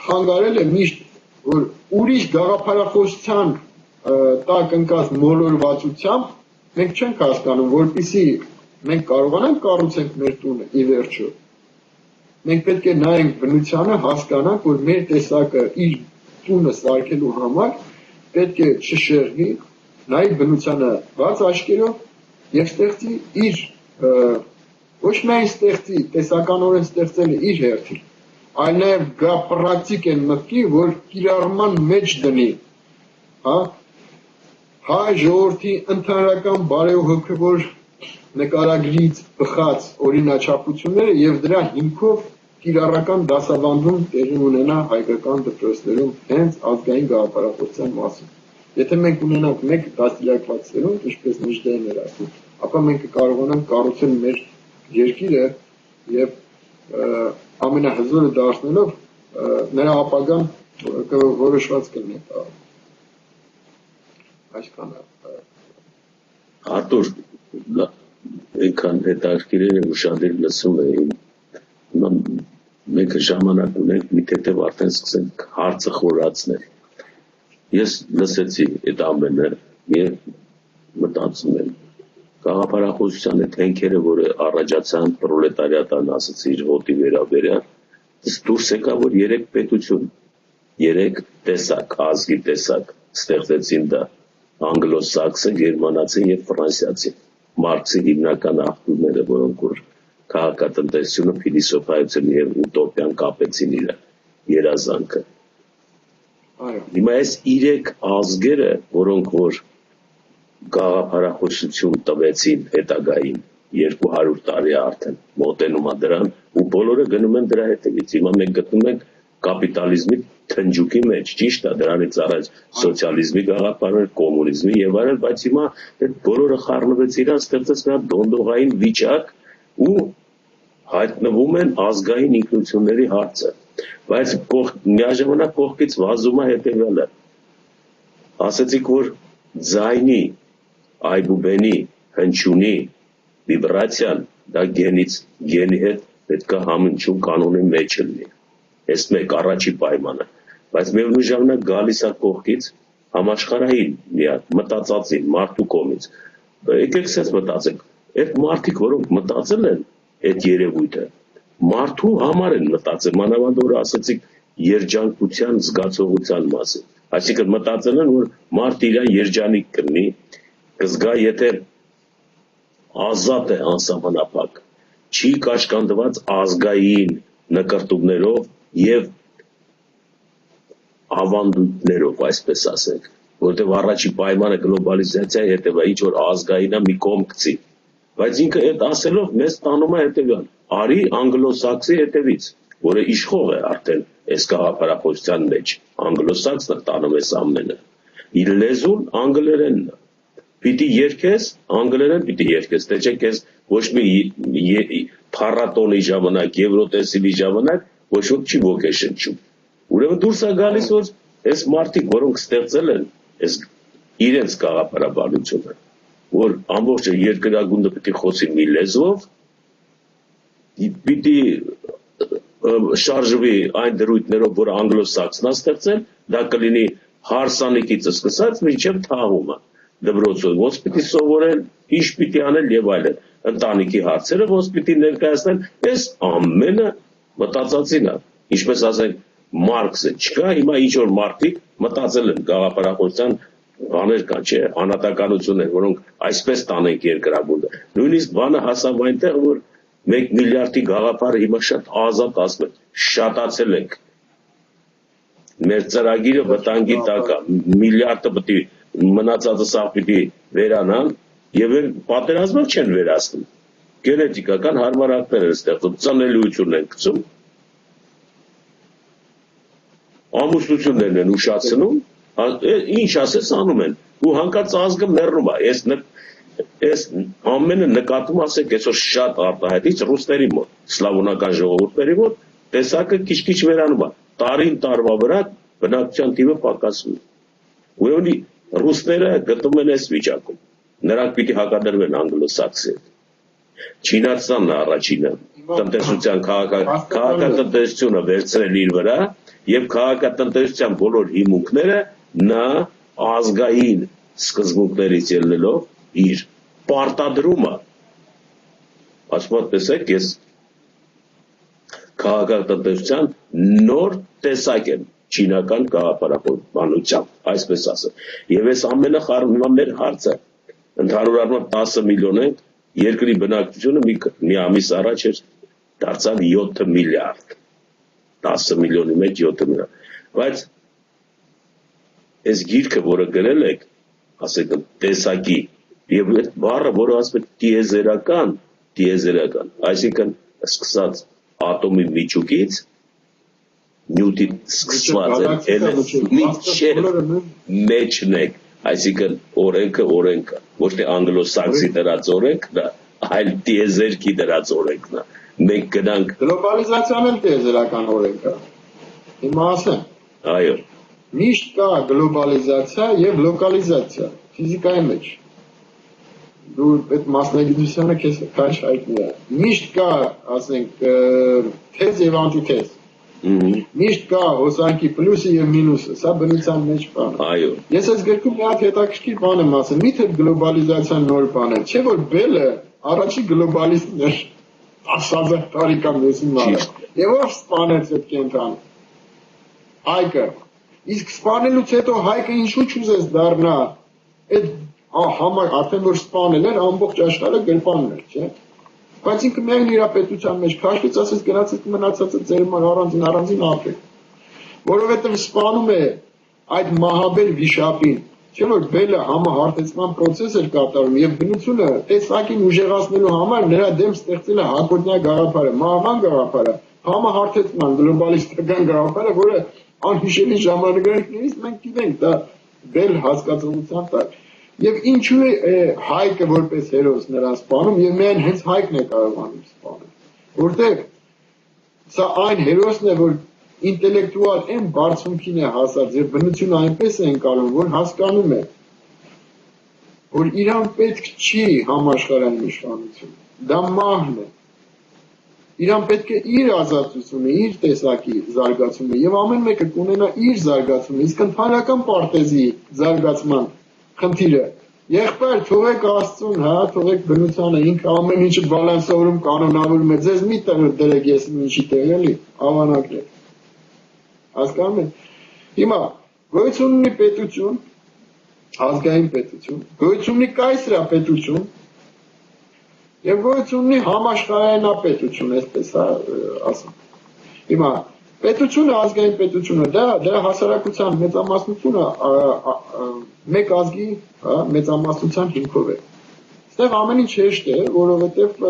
S2: խանգարել է միշտ, որ ուրիշ գաղափարախոսության տակ ընկած մոլորվածությամբ մենք չենք հասկանում, որպեսզի մենք կարողանանք կառուցենք մեր տունը ի վերջո։ Մենք պետք է նայենք բնությանը, հասկանանք, որ մեր տեսակը իր տունը սարքելու համար պետք է չշեղվի, նայ բնությանը բաց աչքերով եւ ստեղծի իր ոչ միայն ստեղծի, տեսականորեն ստեղծել է իր հերթին, այլ նաեւ գա պրակտիկ են մտքի, որ կիրառման մեջ դնի, հա, հայ ժողովրդի ընդհանրական բարեհոգևոր նկարագրից բխած օրինաչափությունները եւ դրա հիմքով կիրառական դասավանդում տեղի ունենա հայկական դպրոցներում հենց ազգային գաղափարախոսության մասին։ Եթե մենք ունենանք մեկ դաստիարակված սերունդ, ինչպես Նիժդեհն էր ասում, ապա մենք կարողանանք կառուցել մեր երկիրը եւ ամենահզորը դարձնելով նրա ապագան որոշված կլինի։ Այսքանը։
S1: Արտուր, այնքան հետաքրքիր է ուշադիր լսում էին։ Մենք ժամանակ ունենք, մի թեթև արդեն սկսենք հարցը խորացնել։ Ես լսեցի այդ ամենը եւ մտածում եմ գաղափարախոսության այդ հենքերը, որը առաջացան պրոլետարիատան, ասացի իր ոտի վերաբերյալ, դուրս եկա, որ 3 պետություն, 3 տեսակ, ազգի տեսակ ստեղծեցին դա անգլոսաքսը, գերմանացին եւ ֆրանսիացին։ Մարքսի հիմնական աղբյուրները, որոնք որ քաղաքատնտեսությունը, փիլիսոփայությունը եւ ուտոպիան կապեցին իր երազանքը։ Հիմա այս 3 ազգերը, որոնք որ գաղափարախոսություն տվեցին հետագային 200 տարի արդեն մոտենում է դրան ու բոլորը գնում են դրա հետևից։ Հիմա մենք գտնում ենք կապիտալիզմի թնջուկի մեջ, ճիշտ է, դրանից առաջ սոցիալիզմի գաղափարներ, կոմունիզմի եւ այլն, բայց հիմա այդ բոլորը խառնվեց իրար, ստեղծեց մի հատ դոնդողային վիճակ ու հայտնվում են ազգային ինքնությունների հարցը։ Բայց միաժամանակ կողքից վազում է հետևյալը։ Ասացիք, որ ձայնի, այբուբենի, հնչյունի, վիբրացիան դա գենի հետ պետք է համընչում կանոնի մեջ լինի։ Այս մեկ առաջի պայմանը, բայց միևնույն ժամանակ գալիս է կողքից համաշխարհային մի հատ մտածածին մարդու կողմից։ Եկեք sense մտածենք, այդ մարդիկ, որոնք մտածել են այդ երևույթը, մարդու համար են մտածել, մանավանդ որ ասացիք երջանկության զգացողության մասին։ Այսինքն մտածել են, որ մարդ իրան երջանիկ կլինի, կզգա, եթե ազատ է անսահմանափակ, չի կաշկանդված ազգային նկրտումներով եւ ավանդույթներով, այսպես ասենք, որտեղ առաջի պայմանը գլոբալիզացիայի հետևա ինչ որ ազգայինա մի կողմ գցի, բայց ինքը այդ ասելով մեզ տանում է հետևյալ, արի անգլոսաքսի հետևից, որը իշխող է արդեն այս գաղափարախոսության մեջ, անգլոսաքսը տանում է ամենը, իր լեզուն անգլերենն է, պիտի երկես, անգլերեն պիտի երկես, թե չէ քեզ ոչ մի փառատոնի ժամանակ, Եվրոտեսիլի ժամանակ ոչ ոք չի ոգեշնչում։ Ուրեմն դուրս է գալիս, որ այս մարդիկ, որոնք ստեղծել են այս իրենց գաղափարաբանությունը, որ ամբողջ երկրագունդը պիտի խոսի մի լեզվով, պիտի շարժվի այն դրույթներով, որ անգլոսաքսն է ստեղծել, դա կլինի հարսանիքից սկսած մինչև թաղումը դպրոցում, ոնց պիտի սովորեն, ինչ պիտի անել եւ այլն, ընտանիքի հարցերը ոնց պիտի ներկայացնեն, այս ամենը մտածածին է, ինչպես ասենք Մարքսը չկա, հիմա ինչ որ մարդիկ մտածել են գաղափարախոսության բաներ կան, չէ, անհատականություններ, որոնք այսպես տանենք երկրագունդը։ Նույնիսկ բանը հասավ այնտեղ, որ 1 միլիարդի գաղափարը հիմա շատ ազատ ասում են, շատացել ենք։ Մեր ծրագիրը վտանգի տակ է, միլիարդը պիտի մնացածը սա պիտի վերանան եւ պատերազմով չեն վերացնում։ Գենետիկական հարմարանքներ են ստեղծում, ծնելիությունն են գցում, ամուսնություններն են ուշացնում, ինչ ասես անում են, ու հանկարծ ազգը մեռնում է, այս ամենը նկատում ասեք, այսօր շատ արտահայտից ռուսների մոտ, սլավոնական ժողովուրդների մոտ, տեսակը քիչ-քիչ վերանում է, տարին տարվա վրա բնակչության թիվը պակասում է։ Ուրեմն ռուսները գտնում են այս վիճակում, նրանք պիտի հակադրվեն անգլոսաքսի հետ։ Չինաստանն է առաջինը, տնտեսության քաղաքատնտեսությունը վերցրել իր վրա եւ քաղաքատնտեսության բոլոր հիմունքները նա ազգային սկզբունքներից ելնելով իր պարտադրումը ասում եմ տեսեք ես քաղաքատնտեսության նոր տեսակ եմ չինական գաղափարախոսությամբ, այսպես ասեմ։ Եվ այս ամենը խառնում է մեր հարցը։ Ընդհանուր առմամբ 10 միլիոն ենք, երկրի բնակչությունը մի ամիս առաջ էր դարձավ 7 միլիարդ։ 10 միլիոնի մեջ 7 միլիարդ։ Բայց այս գիրքը, որը գրել եք, ասեք տեսակի, եւ այդ բառը, որը ասում է տիեզերական, այսինքն սկսած ատոմի միջուկից նյութի սկսված մինչև մեջն եք, այսինքն օրենքը, ոչ թե անգլոսաքսի դրած օրենքն է, այլ տիեզերքի դրած օրենքն է։ Մենք գնանք
S2: գլոբալիզացիան էլ տիեզերական օրենք է։ Հիմա ասեմ։
S1: Այո։
S2: Միշտ կա գլոբալիզացիա եւ լոկալիզացիա ֆիզիկայի մեջ։ Դու այդ մասնագիտությունը քեզ քաշ հայտնի է։ Միշտ կա, ասենք, թեզ եւ անտիթեզ։ Միշտ կա հոսանքի պլյուսը եւ մինուսը, սա բնության մեջ բան է։
S1: Այո։
S2: Ես այս գրքում մի հատ հետաքրքիր բան եմ ասել, միթե գլոբալիզացիան նոր բան է, չէ՞ որ Բելը առաջի գլոբալիստն էր 10,000 տարի կամ 30 տարի։ Եվ ով սպանեց այդ կենտրոնը։ Հայկը։ Իսկ սպանելուց հետո հայկը ինչու չուզեց դառնա այդ համար արդեն որ սպանել էր ամբողջ աշխարհը գրպանն էր, չէ՞։ Բայց ինքը միայն իր պետության մեջ քաշվեց, ասես գնացած մնացածը ձեր առանձին ապրեք։ Որովհետև սպանում է այդ մահաբեր վիշապին, չէ՞ որ Բելը համահարթեցման process էր կատարում եւ բնությունը տեսակին ուժեղացնելու համար նրա դեմ ստեղծել է հակոտնյա գաղափարը, մահվան գաղափարը, համահարթեցման գլոբալիստական գաղափարը, որը անհիշելի ժամանակներից մենք գիտենք, դա Բել հասկացողության տակ։ Եվ ինչու է հայկը որպես հերոս նրան սպանում եւ միայն հենց հայկն է կարողանում սպանել։ Որտեղ սա այն հերոսն է, որ ինտելեկտուալ այն բարձունքին է հասած եւ բնությունը այնպես է ընկալում, որ հասկանում է, որ իրան պետք չի համաշխարհային իշխանություն։ Դա մահն է։ Իրան պետք է իր ազատությունը, իր տեսակի զարգացումը եւ ամեն մեկը կունենա իր զարգացումը, իսկ ընդհանրական պարտեզի զարգացման խնդիրը եղբայր թողեք Աստծուն, հա, թողեք բնությանը, ինքը ամեն ինչը բալանսավորում կանոնավորում է, ձեզ մի դրեք ես ինչի տեղ էլի, ավանակներ։ Հասկանում եք։ Հիմա գոյություն ունի պետություն, ազգային պետություն, գոյություն ունի կայսրապետություն եւ գոյություն ունի համաշխարհայնապետություն, այսպես ասեմ։ Հիմա պետությունը, ազգային պետությունը, դրա հասարակության մեծամասնությունը մեկ ազգի մեծամասնության հիմքով է։ Այստեղ ամեն ինչ հեշտ է, որովհետև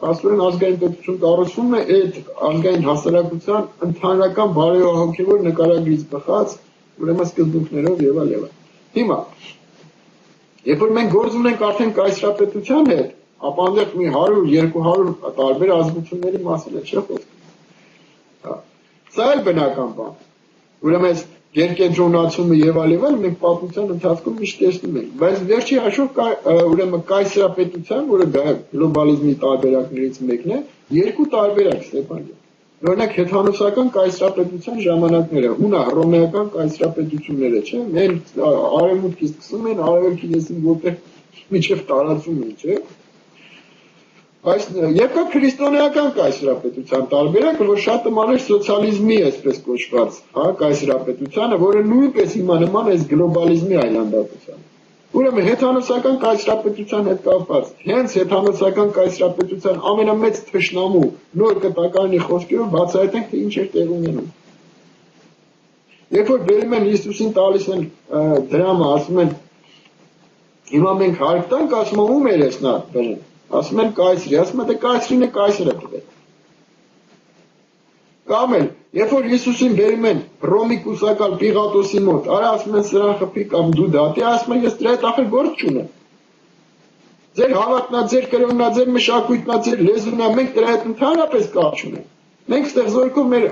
S2: աստորեն ազգային պետություն կառուցվում է այդ ազգային հասարակության ընդհանրական բարեհոգևոր նկարագրից բխած, ուրեմն սկզբունքներով եւ այլն։ Հիմա երբ որ մենք գործ ունենք արդեն կայսրապետության հետ, ապա այնտեղ մի 100-200 տարբեր ազգությունների մասին է, չէ՞ խոսքը։ Սա էլ բնական բան։ Ուրեմն գերկենտրոնացումը եւ այլն մենք պատմության ընթացքում միշտ տեսնում ենք, բայց վերջի հաշվով ուրեմն կայսրապետության, որը գլոբալիզմի տարբերակներից մեկն է, երկու տարբերակ Ստեփան ջան։ Օրինակ հեթանոսական կայսրապետության ժամանակները, հունա-հռոմեական կայսրապետությունները, չէ՞, մենք արևմուտքից սկսում են, արևելքի եսին որտեղ միջև տարածում են, չէ՞։ Այս եւ կա քրիստոնեական կայսրապետության տարբերակը, որ շատ նման է սոցիալիզմի, այսպես կոչված, հա, կայսրապետությանը, որը նույնպես հիմա նման է գլոբալիզմի այլանդակությանը։ Ուրեմն հեթանոսական կայսրապետության հետ կապված, հենց հեթանոսական կայսրապետության ամենամեծ թշնամու նոր կտակարանի խոսքերով բացահայտենք, թե ինչ էր տեղի ունենում։ Երբ որ բերում են Հիսուսին տալիս են դրամը, ասում են հիմա մենք հարկ տանք, ասում են ում էր ես նա բերեն։ Ասում են կայսրի, ասում են դե կայսրին է կայսրը տվել։ Կամ էլ, երբ որ Հիսուսին բերում են Ռոմի կուսակալ Պիղատոսի մոտ, արա ասում են սրան խփի կամ դու դատի, ասում են ես դրա հետ ախր գործ չունեմ։ Ձեր հավատն է, ձեր կրոնն է, ձեր մշակույթն է, ձեր լեզուն է, մենք դրա հետ ընդհանրապես կապ չունենք։ Մենք ստեղ զորքով մեր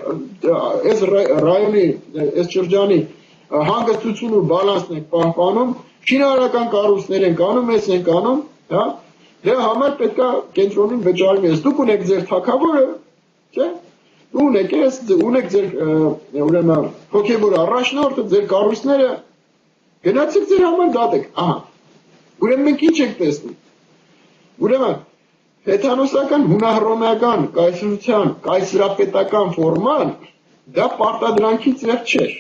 S2: այս ռայոնի, այս շրջանի հանգստություն ու բալանսն ենք պահպանում, շինարարական կառույցներ ենք անում, ես ենք անում, հա։ Դրա համար պետք է կենտրոնին վճարում ես։ Դուք ունեք ձեր թագավորը, չէ՞։ Դու ունեք ձեր ուրեմն հոգևոր առաջնորդը, ձեր կառույցները, գնացեք ձեր համար դատեք։ Ահա։ Ուրեմն մենք ինչ ենք տեսնում։ Ուրեմն հեթանոսական հունահռոմեական կայսրության կայսրապետական ֆորման դա պարտադրանքի ձեռք չէր։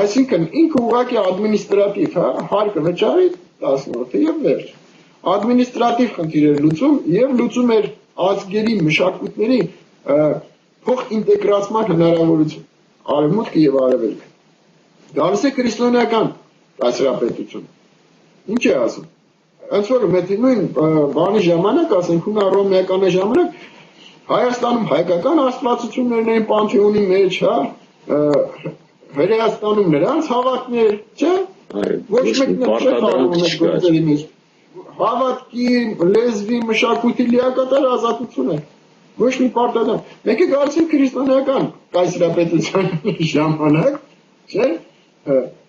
S2: Այսինքն ինքը ուղղակի ադմինիստրատիվ, հա, հարկը վճարի 10-րդը եւ վերջ։ Ադմինիստրատիվ խնդիր էր լուծում եւ լուծում էր ազգերի մշակույթների փոխինտեգրացման հնարավորություն արևմուտքը եւ արևելքը։ Գալիս է քրիստոնեական կայսրապետություն։ Ինչ է ասում։ Ոնց որ մեծ նույն բանի ժամանակ, ասենք հունահռոմեական ժամանակ Հայաստանում հայկական աստվածություններն էին պանթեոնի մեջ, հա, Հրեաստանում նրանց հավատներ, չէ՞։ Ոչ մեկն չէ կարող մեր գործերի մեջ։ Հավատքի, լեզվի, մշակույթի լիակատար ազատություն է։ Ոչ մի պարտադան։ Մեկը գալիս է քրիստոնեական կայսրապետության ժամանակ, չէ՞,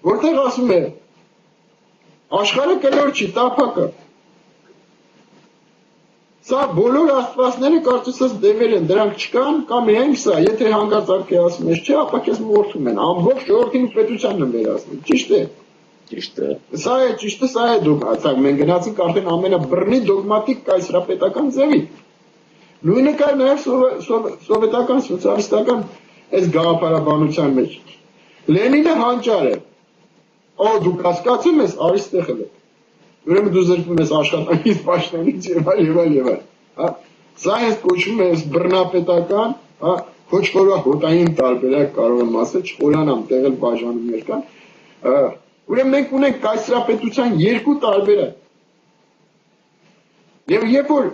S2: որտեղ ասում է աշխարհը կլոր չի, տափակ է։ Սա բոլոր աստվածները կարծես դևեր են, դրանք չկան, կամ միայն սա, եթե հանկարծ արքե ասում ես, չէ, ապա քեզ մորթում են, ամբողջ ժողովրդին ու պետությանն են վերացնում, ճիշտ է։ Ճիշտ է։ Սա է ճիշտը, սա է դոգմատիկ, մենք գնացինք արդեն ամենաբռնի դոգմատիկ կայսրապետական ձևի։ Նույնը կար նաև սովետական, սոցիալիստական այս գաղափարաբանության մեջ։ Լենինը հանճար է, դու կասկածում ես, արի ստեղ էլ է։ Ուրեմն դու զրկվում ես աշխատանքից, պաշտոնից եւ այլ։ Սա ես կոչվում է բռնապետական, քոչվորահոտային տարբերակ կարող եմ ասել, չխորանամ տեղել բաժանումներ կան։ Ուրեմն մենք ունենք կայսրապետության երկու տարբերակ։ Եվ երբ որ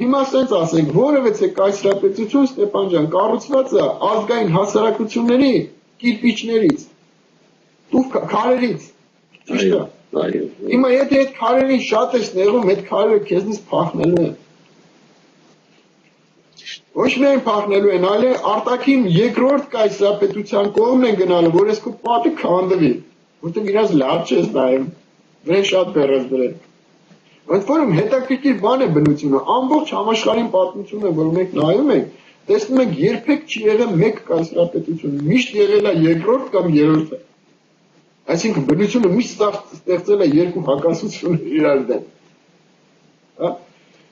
S2: հիմա ասենք ասենք, որևէ կայսրապետություն Ստեփան ջան կառուցված է ազգային հասարակությունների կիրպիչներից, ու քարերից, ճիշտ է։ Հիմա եթե այդ քարերին շատ ես նեղում, այդ քարերը քեզնից փախնելու են։ Ոչ միայն փախնելու են, այլ արտաքին երկրորդ կայսրապետության կողմն են գնալու, որ ես քո պատը քանդվի, որտեղ իրաց լավ չես նայում, դրեն շատ բերես դրեն։ Ընդ որում հետաքրքիր բան է բնությունը, ամբողջ համաշխարհային պատմությունը, որ մենք նայում ենք, տեսնում ենք երբեք չի եղել մեկ կայսրապետություն, միշտ եղել է երկրորդ կամ երրորդը։ Այսինքն բնությունը միշտ ստեղծել է երկու հակասություններ իրար դեմ։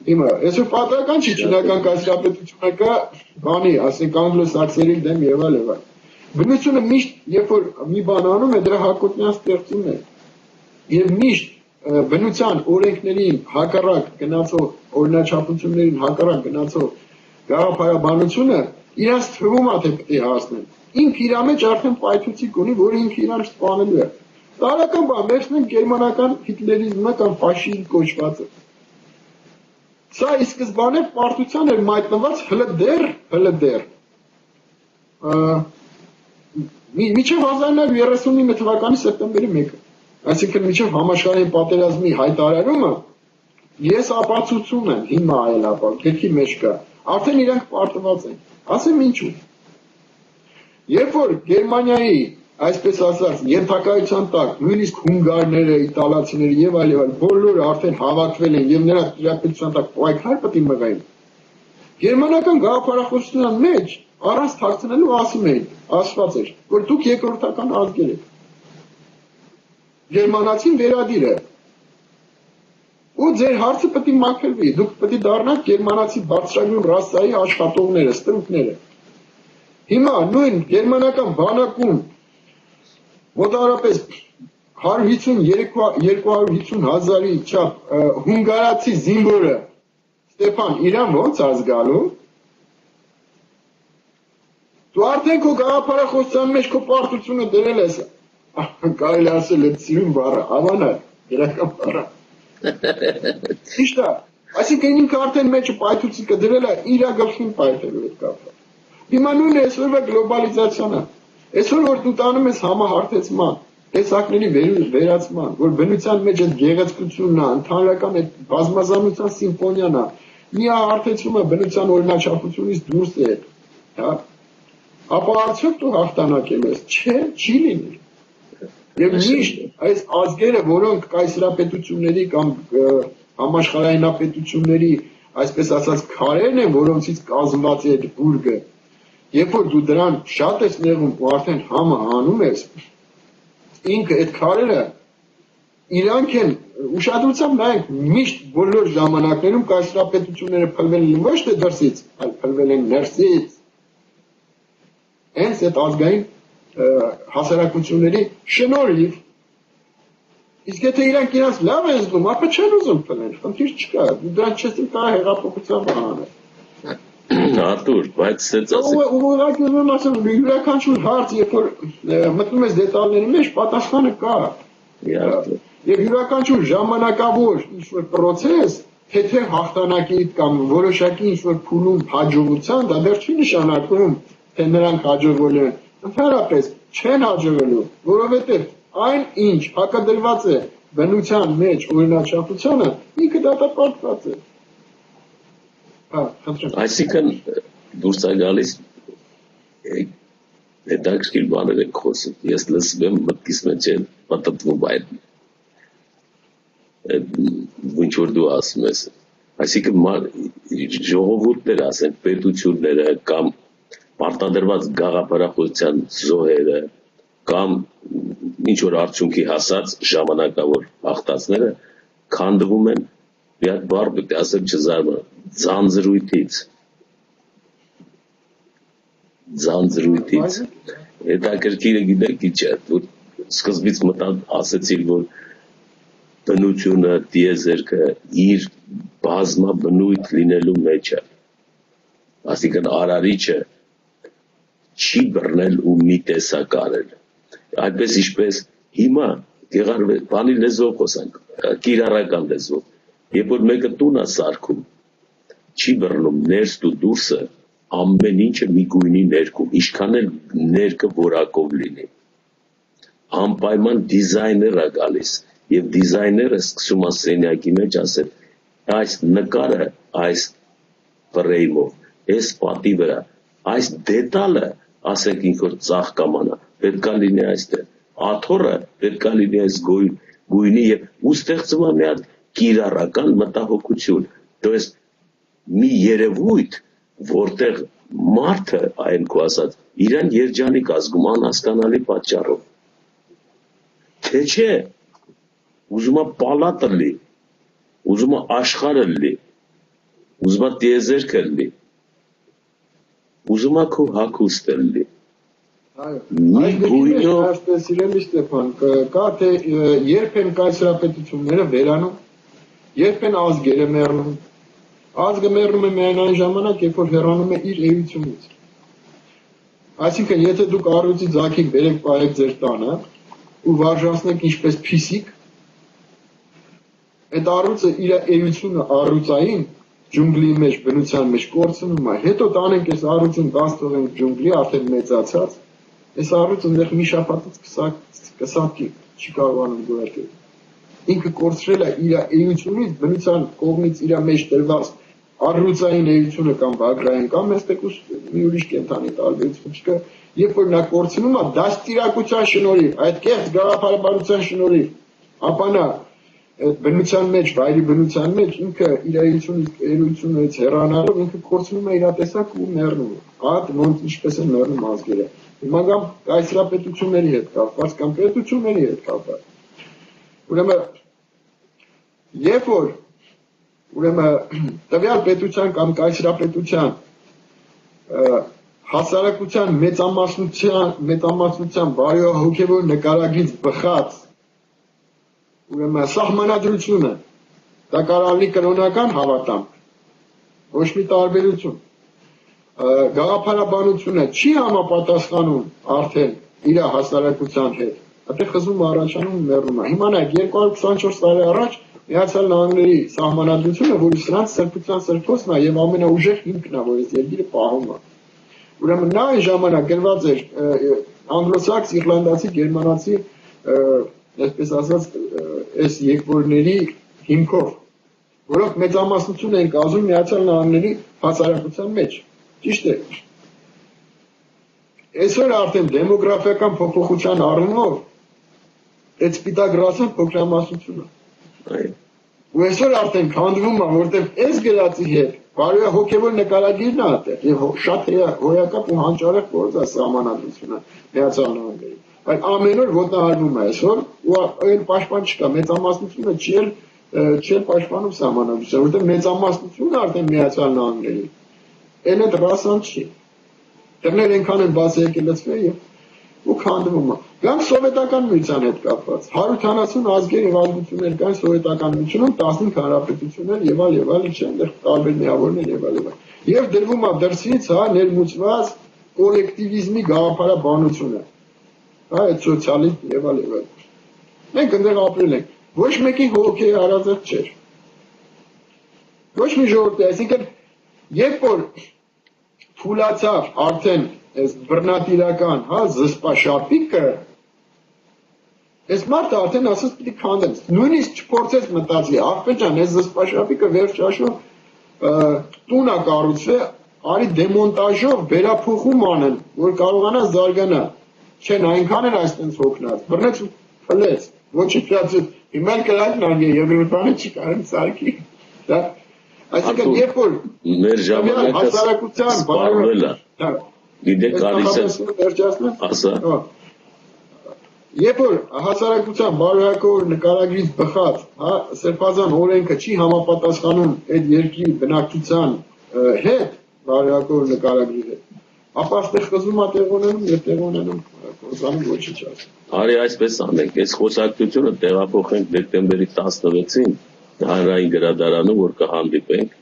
S2: Հիմա, այսօր պատահական չի չինական կայսրապետությունը կա, բանի, ասենք անգլոսաքսերի դեմ եւ այլ։ Բնությունը միշտ, երբ որ մի բան անում է, դրա հակոտնյա ստեղծում է։ Եվ միշտ բնության օրենքներին հակառակ գնացող, օրինաչափություններին հակառակ գնացող գաղափարաբանությունը իրանց թվում է թե պետք է հասնեն։ Ինքը իր մեջ արդեն պայթուցիկ ունի, որը ինքը իրան սպանելու է։ Տարական բան, վերցնենք գերմանական հիտլերիզմը կամ ֆաշիզմ կոչվածը։ Սա ի սկզբանե պարտության էր մայտնված հլդեր։ Մինչև 1939 թվականի սեպտեմբերի 1-ը։ Այսինքն մինչև համաշխարհային պատերազմի հայտարարումը ես ապացուցում եմ հիմա այլ ապա գրքի մեջ կա արդեն իրանք պարտված են ասեմ ինչու երբ որ Գերմանիայի այսպես ասած ենթակայության տակ նույնիսկ հունգարները, իտալացիները եւ այլ բոլորը արդեն հավաքվել են եւ նրա տիրապետության տակ պայքար պետք է մղային գերմանական գաղափարախոսության մեջ առանց թաքցնելու ասում էին ասված էր որ դուք երկրորդական ազգեր եք Գերմանացին վերադիր է ու ձեր հարցը պետք է մաքրվի դուք պետք է դառնաք գերմանացի բարձրագույն ռասայի աշխատողները ստրուկները հիմա նույն գերմանական բանակում մոտավորապես 150-250 չափ հունգարացի զինվորը Ստեփան իրան ոնց ազգալու դու արդեն քո գաղափարախոսության մեջ քո պարտությունը դրել ես կարելի ասել է սիրուն բառը հավանա իրական բառը ճիշտ է այսինքն ինքը արդեն մեջը պայթուցիկը դրել է իր գլխին պայթելու այդ կապը հիմա նույնը այսօրվա գլոբալիզացիան է այսօր որ դու տանում ես համահարթեցման տեսակների վերացման որ բնության մեջ այդ գեղեցկությունն է ընդհանրական այդ բազմազանության սիմֆոնիան է մի հարթեցումը բնության օրինաչափությունից դուրս է հա ապա արդյոք դու հաղթանակել ես չէ չի լինի Եվ միշտ այս ազգերը, որոնք կայսրապետությունների կամ համաշխարհայնապետությունների, այսպես ասած, քարերն են, որոնցից կազմված է այդ բուրգը, երբ որ դու դրան շատ ես նեղում ու արդեն համը հանում ես, ինքը այդ քարերը իրանք են ուշադրությամբ նայեք միշտ բոլոր ժամանակներում կայսրապետությունները փլվել են ոչ թե դրսից, այլ փլվել են ներսից։ Հենց այդ ազգային հասարակությունների շնորհիվ իսկ եթե իրանք իրաց լավ են զգում, ապա չեն ուզում փլեն, խնդիր չկա, դրանք չես կարող հեղափոխության բան անել։
S1: Արտուր, բայց սենց ասեք։
S2: Ուղղակի ուզում ասեմ, յուրաքանչյուր հարց, երբ որ մտնում ես դետալների մեջ, պատասխանը կա։ Եվ յուրաքանչյուր ժամանակավոր ինչ-որ պրոցես թեթև հաղթանակի կամ որոշակի ինչ-որ փուլում հաջողության, դա դեռ չի նշանակում, թե նրանք հաջողվել են։ Ընդհանրապես չեն հաջողելու, որովհետև այն, ինչ հակադրված է բնության մեջ օրինաչափությանը, ինքը դատապարտված է։
S1: Այսինքն դուրս է գալիս հետաքրքիր բաներ եք խոսում։ Ես լսում եմ մտքիս մեջ եմ պատտվում այդ ինչ որ դու ասում ես։ Այսինքն ժողովուրդները, ասենք պետությունները կամ պարտադրված գաղափարախոսության զոհերը կամ ինչ որ արդյունքի հասած ժամանակավոր հաղթածները քանդվում են մի հատ բառ պետք է ասեմ չզարմանա ձանձրույթից հետաքրքիրը գիտեք ինչ է որ սկզբից մտան ասեցին որ բնությունը տիեզերքը իր բազմաբնույթ լինելու մեջ է այսինքն արարիչը չի բռնել ու մի տեսակ արել այդպես ինչպես հիմա բանի լեզվով խոսանք կիրառական լեզվով երբ որ մեկը տուն է սարքում չի բռնում ներսն ու դուրսը ամեն ինչը մի գույնի ներքում ինչքան էլ ներկը որակով լինի անպայման դիզայներ է գալիս եւ դիզայները սկսում է սենյակի մեջ ասել այս նկարը այս ֆրեյմով այս պատի վրա այս դետալը ասենք ինչ որ ծաղկամանա պետքա լինի այստեղ աթոռը պետքա լինի այս գույնի եւ ու ստեղծում է մի հատ կիրառական մտահոգություն то есть մի երևույթ որտեղ մարդը այն քո ասած իրան երջանիկ ազգում անհասկանալի պատճառով թե չէ ուզում է պալատը լի ուզում է աշխարհը լի ուզում է տիեզերքը լի ուզում է քո հագուստը լի
S2: Այս սիրելի Ստեփան, կա թե երբ են կայսրապետությունները վերանում, երբ են ազգերը մեռնում, ազգը մեռնում է միայն այն ժամանակ, երբ որ հեռանում է իր էությունից։ Այսինքն, եթե դուք առյուծի ձագիկ բերեք պահեք ձեր տանը ու վարժանցնեք ինչպես փիսիկ, այդ առյուծը իր էությունը առյուծային ջունգլի մեջ, բնության մեջ կորցնում է, հետո տանենք այս առյուծին բաց թողենք ջունգլի, արդեն մեծացած, այս առյուծը այնտեղ մի շաբաթից կսատկի, չի կարողանում գոյատել։ Ինքը կորցրել է իր էությունից, բնության կողմից իր մեջ տրված առյուծային էությունը կամ բագրային կամ մեստեկուս մի ուրիշ կենթանի տարբերություն չկա, երբ որ նա կորցնում է դաստիարակության շնորհիվ, այդ կեղծ գաղափարաբանության շնորհիվ, ապա նա բնության մեջ, վայրի բնության մեջ ինքը իր էությունից հեռանալով ինքը կորցնում է իր տեսակ ու մեռնում է։ Այդ ոնց ինչպես են մեռնում ազգերը։ Հիմա կամ կայսրապետությունների հետ կապված կամ պետությունների հետ կապված։ Ուրեմն երբ որ տվյալ պետության կամ կայսրապետության հասարակության մեծամասնության բարոյահոգևոր նկարագրից բխած ուրեմն սահմանադրությունը դա կարելի կրոնական հավատամք ոչ մի տարբերություն գաղափարաբանությունը չի համապատասխանում արդեն իր հասարակության հետ այդտեղ խզում առաջանում ու մեռնում է հիմա նայեք 224 տարի առաջ Միացյալ Նահանգների սահմանադրությունը որը սրանց սրբության սրբոցն է եւ ամենաուժեղ հիմքն է որ այս երկիրը պահում է ուրեմն նա այն ժամանակ գրված էր անգլոսաքս իռլանդացի գերմանացի այսպես ասած այս երկրների հիմքով որոնք մեծամասնություն են կազմում Միացյալ Նահանգների հասարակության մեջ ճիշտ է այսօր արդեն դեմոգրաֆիական փոփոխության առումով այդ սպիտակ ռասան փոքրամասնություն է ու այսօր արդեն քանդվում է որտեղ այս գրածի հետ բարոյահոգևոր նկարագիրն է այդտեղ եւ շատ հոյակապ ու հանճարեղ գործ է սահմանադրությունը Միացյալ Նահանգների Այդ ամեն օր ոտնահարվում է այսօր ու այն պաշտպան չկա մեծամասնությունը չի պաշտպանում սահմանադրությունը որտեղ մեծամասնությունը արդեն Միացյալ Նահանգների այն այդ ռասան չի դեռներ այնքան են բաց եկել լցվել եւ ու քանդվում է կամ սովետական միության հետ կապված 170 ազգեր եւ ազգություններ կան սովետական միությունում 15 հանրապետություններ եւ այլ չեն դեռ տարբեր միավորներ եւ այլ եւ դրվում է դրսից հա ներմուծված կոլեկտիվիզմի գաղափարաբանությունը այդ սոցիալիզմ եւ այլ մենք այնտեղ ապրել ենք ոչ մեկի հոգի հարազատ չէր Ոչ մի ժողովրդի, այսինքն երբ որ թուլացավ արդեն այս բռնատիրական, հա, զսպաշապիկը, այս մարդը արդեն ասաց պիտի քանդեմ, նույնիսկ չփորձեց մտածի, աղբեր ջան, այս զսպաշապիկը վերջ աշխով տունա կառուցվի, արի դեմոնտաժով վերափոխում անեն, որ կարողանա զարգանա, չեն այնքան էր այսպես հոգնած, բռնեց ու փլեց, ոչինչ չացեց, հիմա էլ կրակն անգե երկրորդ բանը չի կարեմ սարքի, դա այսինքն երբ որ
S1: մեր ժամանակը սպառվել է, գիտեք կարիսը ասա,
S2: երբ որ հասարակության բարոյական նկարագրից բխած, հա, Սրբազան օրենքը չի համապատասխանում այդ երկրի բնակչության հետ, բարոյական նկարագրի հետ, ապա այստեղ խզում է տեղ ունենում եւ տեղ ունենում կործանում ոչինչ ասում։
S1: Արի այսպես անենք, այս խոսակցությունը տեղափոխենք դեկտեմբերի 16-ին հանրային գրադարանում, որ կհանդիպենք,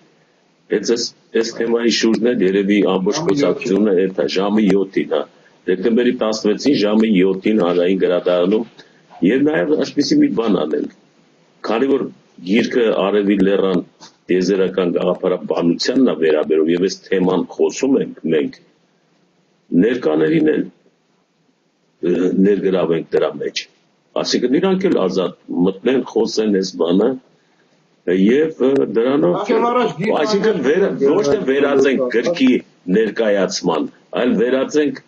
S1: այս թեմայի շուրջն է երևի ամբողջ խոսակցությունը այդ է, ժամը 7-ին, հա, դեկտեմբերի 16-ին ժամը 7-ին հանրային գրադարանում եւ նաեւ այսպեսի մի բան անել, քանի որ գիրքը Արևի լեռան տիեզերական գաղափարաբանությանն է վերաբերում եւ այս թեման խոսում ենք մենք ներկաներին էլ ներգրավենք դրա մեջ, այսինքն իրանք էլ ազատ մտնեն, խոսեն այս բանը եւ դրանով այսինքն ոչ թե վերածենք գրքի ներկայացման, այլ վերածենք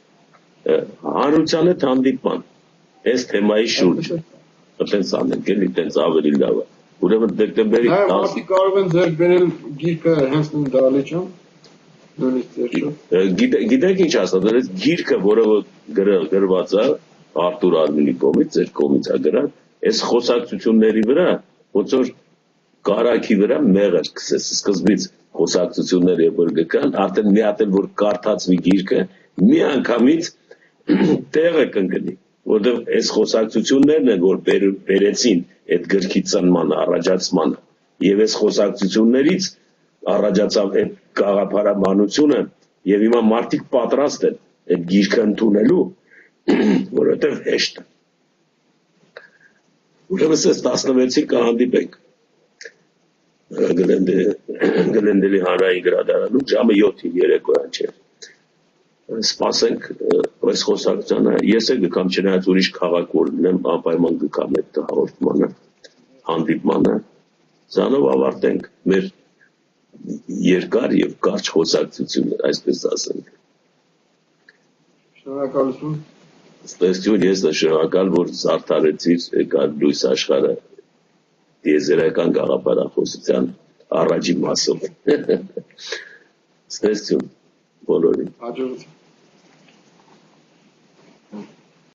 S1: հանրության հետ հանդիպման այս թեմայի շուրջ այտենց անենք էլի այտենց ավելի լավ է ուրեմն դեկտեմբերի 10
S2: մարդիկ կարող են ձեռք բերել գիրքը հենց նույն դահլիճում
S1: գիտեք ինչ ասած այս գիրքը որը գրված է Արտուր Արմինի կողմից ձեր կողմից է գրած այս խոսակցությունների վրա ոնց որ կարագի վրա մեղր կսես սկզբից խոսակցությունները երբ որ գկան արդեն մի հատ էլ որ կարդացվի գիրքը մի անգամից տեղը կընկնի որտեղ այս խոսակցություններն են որ բերեցին այդ գրքի ծնման առաջացմանը եւ այս խոսակցություններից առաջացավ այդ գաղափարաբանությունը եւ հիմա մարդիկ պատրաստ են այդ գիրքը ընդունելու որովհետեւ հեշտ է ուրեմն այս 16-ին կհանդիպենք Գլենդելի հանրային գրադարանում ժամը 7-ին երեկոյան չէ սպասենք այս խոսակցությանը ես էլ գկամ չնայած ուրիշ քաղաք որ լինեմ անպայման գկամ այդ հաղորդմանը հանդիպմանը զանով ավարտենք մեր երկար եւ կարճ խոսակցությունը այսպես ասենք
S2: շնորհակալություն
S1: ստեղծություն ես շնորհակալ որ զարդարեցիր եկար լույս աշխարհը տիեզերական գաղափարախոսության առաջին մասով ստեղծություն բոլորին
S2: հաջողություն